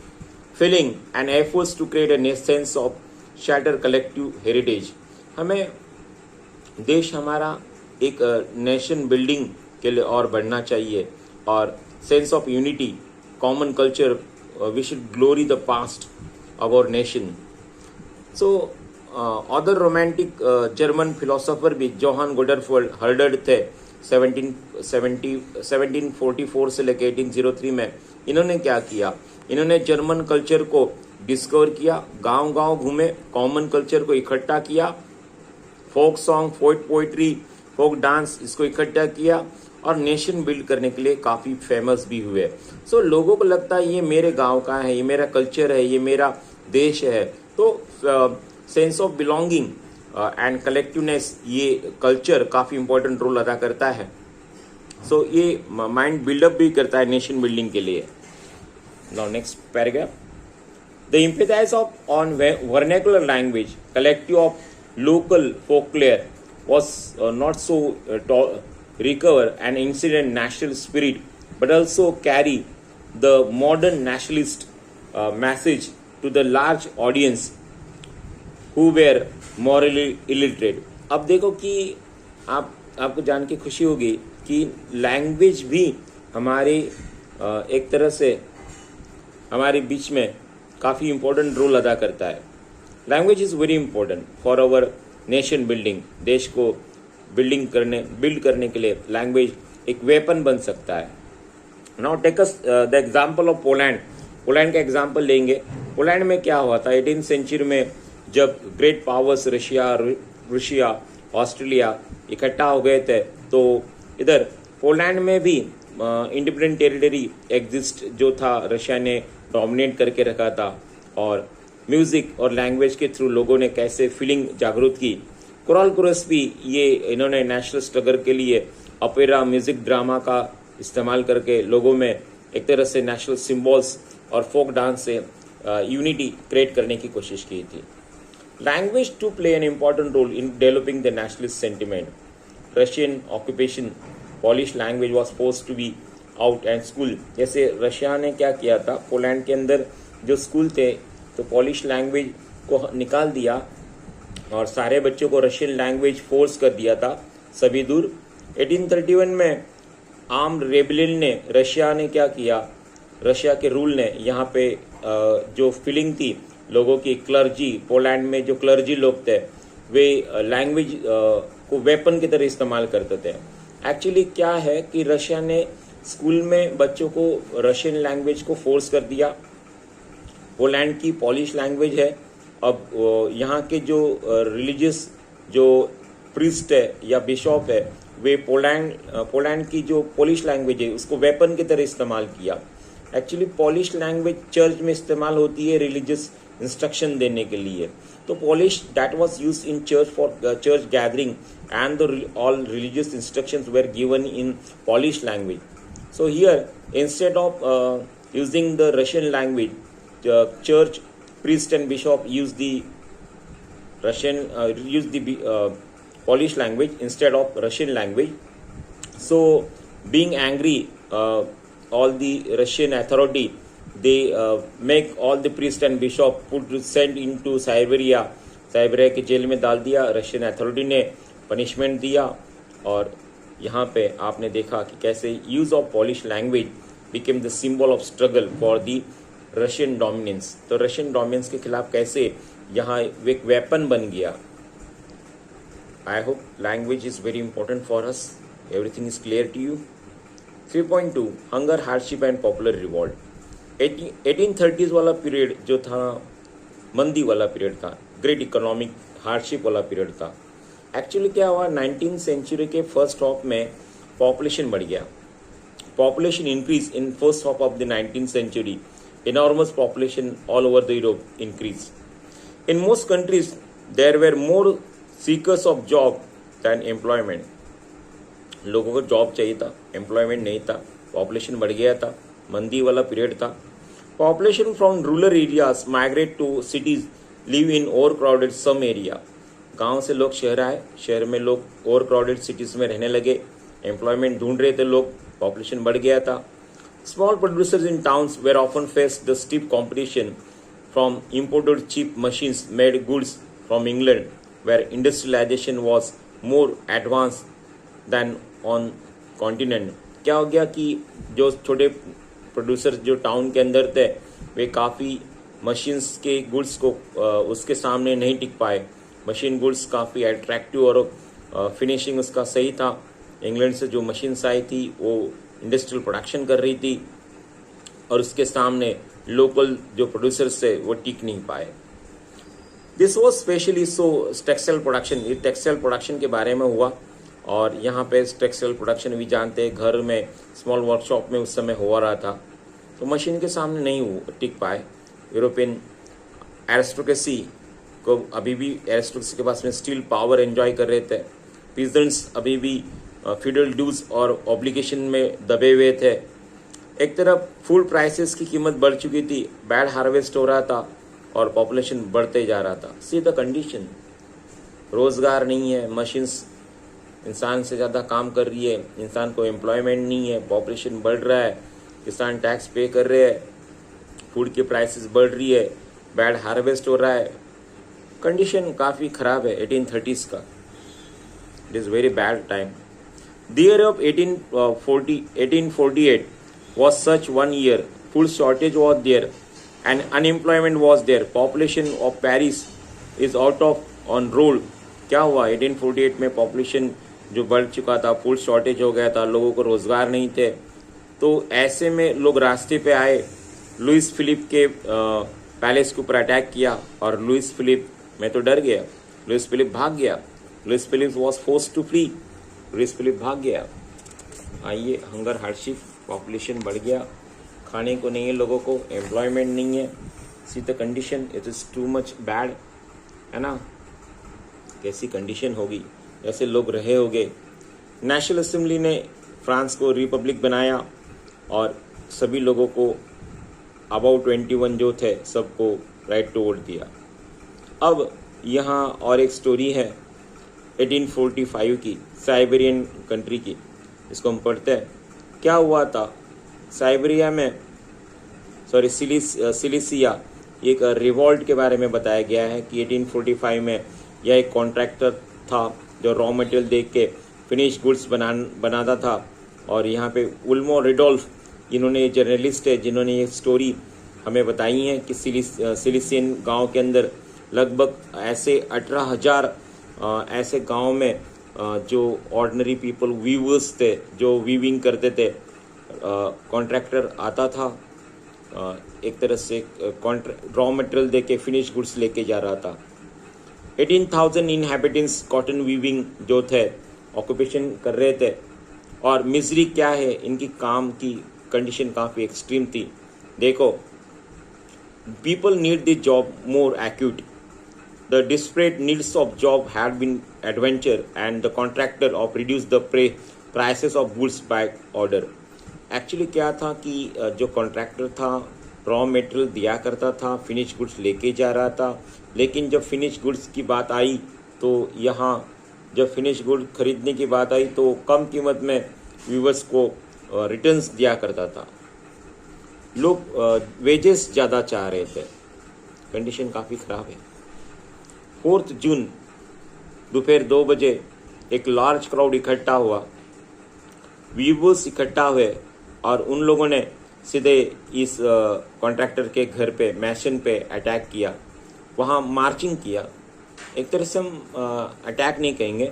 Feeling and efforts to create a sense of शैटर कलेक्टिव हेरिटेज, हमें देश हमारा एक नेशन बिल्डिंग के लिए और बढ़ना चाहिए, और sense of unity, common culture, we should glory the past of our nation. So other romantic German philosopher भी जोहान गुडरफोल्ड हर्डर्ड थे 1744 से लेकर 1803 में. इन्होंने क्या किया, इन्होंने जर्मन कल्चर को डिस्कवर किया, गांव गांव घूमे, कॉमन कल्चर को इकट्ठा किया, फोक सॉन्ग, फोक पोइट्री, फोक डांस, इसको इकट्ठा किया और नेशन बिल्ड करने के लिए काफ़ी फेमस भी हुए. सो लोगों को लगता है ये मेरे गांव का है, ये मेरा कल्चर है, ये मेरा देश है. तो sense of belonging and collectiveness, ये कल्चर काफ़ी इंपॉर्टेंट रोल अदा करता है. सो ये माइंड बिल्डअप भी करता है नेशन बिल्डिंग के लिए. Now next paragraph. The emphasis on vernacular language, collective of local folklore was not so recover an ancient national spirit, but also carry the modern nationalist message to the large audience who were morally illiterate. अब देखो कि आपको जान के खुशी होगी कि language भी हमारे एक तरह से हमारे बीच में काफ़ी इम्पोर्टेंट रोल अदा करता है. Language is very important for our nation building. देश को बिल्ड करने के लिए लैंग्वेज एक वेपन बन सकता है. Now take us the example of Poland. Poland का एग्जांपल लेंगे. पोलैंड में क्या हुआ था 18th सेंचुरी में, जब ग्रेट पावर्स रशिया, ऑस्ट्रेलिया इकट्ठा हो गए थे, तो इधर पोलैंड में भी इंडिपेंडेंट टेरिटरी एग्जिस्ट जो था, रशिया ने डोमिनेट करके रखा था. और म्यूजिक और लैंग्वेज के थ्रू लोगों ने कैसे फीलिंग जागरूक की. कोरल कोरस भी ये इन्होंने नेशनल स्ट्रगल के लिए ऑपेरा, म्यूजिक, ड्रामा का इस्तेमाल करके लोगों में एक तरह से नेशनल सिम्बॉल्स और फोक डांस से यूनिटी क्रिएट करने की कोशिश की थी. Language to play an important role in developing the nationalist sentiment. Russian occupation, Polish language was forced to be out and school. जैसे रशिया ने क्या किया था, पोलैंड के अंदर जो स्कूल थे तो पॉलिश लैंग्वेज को निकाल दिया और सारे बच्चों को रशियन लैंग्वेज फोर्स कर दिया था सभी दूर. 1831 में आर्म्ड रेबेलियन ने, रशिया ने क्या किया, रशिया के रूल ने यहाँ पे जो फीलिंग थी लोगों की, क्लर्जी, पोलैंड में जो क्लर्जी लोग थे वे लैंग्वेज को वेपन की तरह इस्तेमाल करते थे. एक्चुअली क्या है कि रशिया ने स्कूल में बच्चों को रशियन लैंग्वेज को फोर्स कर दिया. पोलैंड की पॉलिश लैंग्वेज है. अब यहाँ के जो रिलीजियस जो प्रीस्ट है या बिशॉप है, वे पोलैंड की जो पॉलिश लैंग्वेज है उसको वेपन की तरह इस्तेमाल किया. एक्चुअली पॉलिश लैंग्वेज चर्च में इस्तेमाल होती है रिलीजियस इंस्ट्रक्शन देने के लिए. तो polish that was used in church for church gathering and all religious instructions were given in Polish language. So here, instead of using the Russian language, the church priest and bishop used the Polish language instead of Russian language. So being angry, all the Russian authority, they make all the priest and bishop sent into Siberia के jail में डाल दिया. Russian authority ने punishment दिया. और यहाँ पे आपने देखा कि कैसे use of Polish language became the symbol of struggle for the Russian dominance. तो रशियन डोमिनेंस के खिलाफ कैसे यहाँ एक वेपन बन गया. I hope language is very important for us. Everything is clear to you. 3.2 hunger, hardship and popular revolt. 1830s वाला period जो था मंदी वाला पीरियड था, ग्रेट इकोनॉमिक हार्डशिप वाला पीरियड था. एक्चुअली क्या हुआ, 19th सेंचुरी के फर्स्ट हाफ में पॉपुलेशन बढ़ गया. Population increase in first half of the 19th century. Enormous population all over the Europe increase. In most countries there were more seekers of job than employment. लोगों को job चाहिए था, employment नहीं था, population बढ़ गया था, मंदी वाला पीरियड था. Population from rural areas migrate to cities, live in overcrowded some area. गांव से लोग शहर आए, शहर में लोग ओवर क्राउडेड सिटीज में रहने लगे, एम्प्लॉयमेंट ढूंढ रहे थे लोग, पॉपुलेशन बढ़ गया था. Small producers in towns were often faced the stiff competition from imported cheap machines made goods from England, where industrialization was more advanced than on continent. क्या हो गया कि जो छोटे प्रोड्यूसर जो टाउन के अंदर थे वे काफ़ी मशीन्स के गुड्स को उसके सामने नहीं टिक पाए. मशीन गुड्स काफ़ी अट्रैक्टिव और फिनिशिंग उसका सही था. इंग्लैंड से जो मशीन्स आई थी वो इंडस्ट्रियल प्रोडक्शन कर रही थी और उसके सामने लोकल जो प्रोड्यूसर्स थे वो टिक नहीं पाए. This was specially so textile production. ये टेक्सटाइल प्रोडक्शन के बारे में हुआ और यहाँ पे टेक्सटाइल प्रोडक्शन भी जानते हैं घर में स्मॉल वर्कशॉप में उस समय हो रहा था तो मशीन के सामने नहीं टिक पाए. यूरोपियन एरिस्टोक्रेसी को अभी भी एरिस्टोक्रेसी के पास में स्टिल पावर एंजॉय कर रहे थे. पीजेंट्स अभी भी फ्यूडल ड्यूज और ऑब्लिगेशन में दबे हुए थे. एक तरफ फूड प्राइसेस की कीमत बढ़ चुकी थी, बैड हार्वेस्ट हो रहा था और पॉपुलेशन बढ़ते जा रहा था. See the condition. रोजगार नहीं है, मशीन्स इंसान से ज़्यादा काम कर रही है, इंसान को एम्प्लॉयमेंट नहीं है, पॉपुलेशन बढ़ रहा है, किसान टैक्स पे कर रहे हैं, फूड की प्राइसेस बढ़ रही है, बैड हार्वेस्ट हो रहा है. कंडीशन काफ़ी ख़राब है 1830s का. It is very bad time. The year of 1848 was such one year. Full shortage was there and unemployment was there. Population of Paris is out of on roll. क्या हुआ 1848 में पॉपुलेशन जो बढ़ चुका था, फुल शॉर्टेज हो गया था, लोगों को रोजगार नहीं थे. तो ऐसे में लोग रास्ते पे आए, लुइस फिलिप के पैलेस के ऊपर अटैक किया और लुइस फिलिप मैं तो डर गया. लुइस फिलिप भाग गया. Louis Philippe was forced to flee. Louis Philippe भाग गया. आइए, हंगर हार्डशिप, पॉपुलेशन बढ़ गया, खाने को नहीं है लोगों को, एम्प्लॉयमेंट नहीं है. See the condition, it is too much bad, है ना. कैसी कंडीशन होगी, ऐसे लोग रहे होंगे. नेशनल असेंबली ने फ्रांस को रिपब्लिक बनाया और सभी लोगों को अबाउट 21 जो थे सबको राइट टू वोट दिया. अब यहाँ और एक स्टोरी है 1845 की, साइबेरियन कंट्री की. इसको हम पढ़ते हैं. क्या हुआ था साइबेरिया में, सिलिसिया, एक रिवॉल्ट के बारे में बताया गया है कि 1845 में यह एक कॉन्ट्रैक्टर था जो रॉ मटेरियल देख के फिनिश गुड्स बनाता था. और यहाँ पे उल्मो रिडोल्फ, इन्होंने जर्नलिस्ट है जिन्होंने ये स्टोरी हमें बताई है कि सिलिसियन गांव के अंदर लगभग ऐसे 18,000 ऐसे गांव में जो ऑर्डिनरी पीपल वीवर्स थे, जो वीविंग करते थे, कॉन्ट्रैक्टर आता था, एक तरह से रॉ मटेरियल दे के फिनिश गुड्स लेके जा रहा था. 18,000 इनहैबिटेंट्स कॉटन वीविंग जो थे ऑक्यूपेशन कर रहे थे. और मिजरी क्या है, इनकी काम की कंडीशन काफ़ी एक्सट्रीम थी. देखो, people need the job more acute. The desperate needs of job had been adventure and the contractor of reduced the prices of goods by order. Actually क्या था कि जो कॉन्ट्रैक्टर था रॉ मटेरियल दिया करता था, फिनिश गुड्स लेके जा रहा था. लेकिन जब फिनिश गुड्स की बात आई तो यहाँ जब फिनिश गुड खरीदने की बात आई तो कम कीमत में व्यूवर्स को रिटर्न्स दिया करता था. लोग वेजेस ज़्यादा चाह रहे थे. कंडीशन काफ़ी ख़राब है. 4 जून दोपहर 2 बजे एक लार्ज क्राउड इकट्ठा हुआ. वीवर्स इकट्ठा हुए और उन लोगों ने सीधे इस कॉन्ट्रैक्टर के घर पे, मैशन पे अटैक किया, वहाँ मार्चिंग किया. एक तरह से हम अटैक नहीं कहेंगे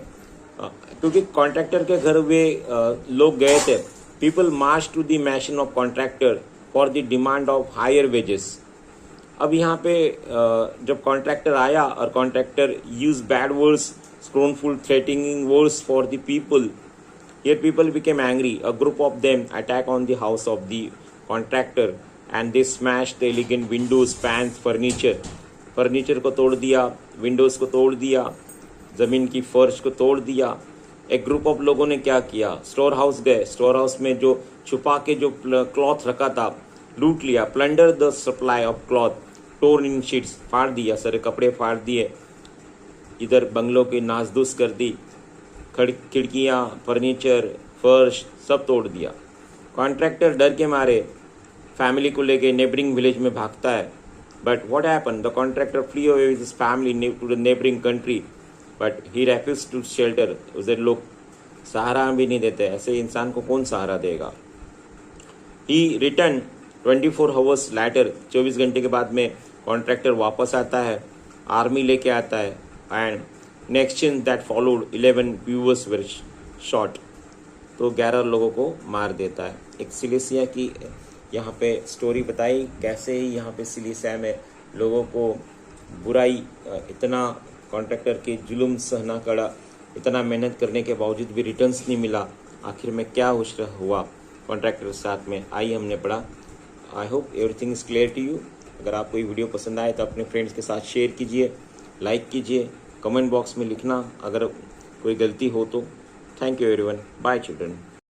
क्योंकि कॉन्ट्रैक्टर के घर वे लोग गए थे. People march to the mansion of contractor for the demand of higher wages. अब यहाँ पे जब कॉन्ट्रैक्टर आया और contractor use bad words, scornful threatening words for the people. Here people became angry. A group of them attack on the house of the contractor and they smash the elegant windows, panes, furniture को तोड़ दिया, Windows को तोड़ दिया, ज़मीन की फर्श को तोड़ दिया. एक ग्रुप ऑफ लोगों ने क्या किया, स्टोर हाउस गए. स्टोर हाउस में जो छुपा के जो क्लॉथ रखा था लूट लिया. Plunder the supply of cloth, torn in sheets, फाड़ दिया, सारे कपड़े फाड़ दिए. इधर बंगलों की नासदूस कर दी, खिड़कियाँ, फर्नीचर, फर्श सब तोड़ दिया. कॉन्ट्रैक्टर डर के मारे फैमिली को लेके नेबरिंग विलेज में भागता है, but what happen, the contractor flee away with his family to the neighbouring country, but he refuse to shelter. उधर लोग सहारा भी नहीं देते, ऐसे इंसान को कौन सहारा देगा। ही रिटर्न 24 आवर्स लैटर, 24 घंटे के बाद में कॉन्ट्रैक्टर वापस आता है, आर्मी लेके आता है, and in exchange that followed 11 viewers were shot. तो 11 लोगों को मार देता है। एक सिलेसिया की यहाँ पे स्टोरी बताई, कैसे ही यहाँ पे सिलेसिया में लोगों को बुराई, इतना कॉन्ट्रैक्टर के जुल्म सहना पड़ा, इतना मेहनत करने के बावजूद भी रिटर्न्स नहीं मिला, आखिर में क्या हुआ कॉन्ट्रैक्टर के साथ में, आई हमने पढ़ा। I hope everything is clear to you. अगर आपको ये वीडियो पसंद आए तो अपने फ्रेंड्स के साथ शेयर कीजिए, लाइक कीजिए, कमेंट बॉक्स में लिखना अगर कोई गलती हो तो। Thank you everyone, bye children.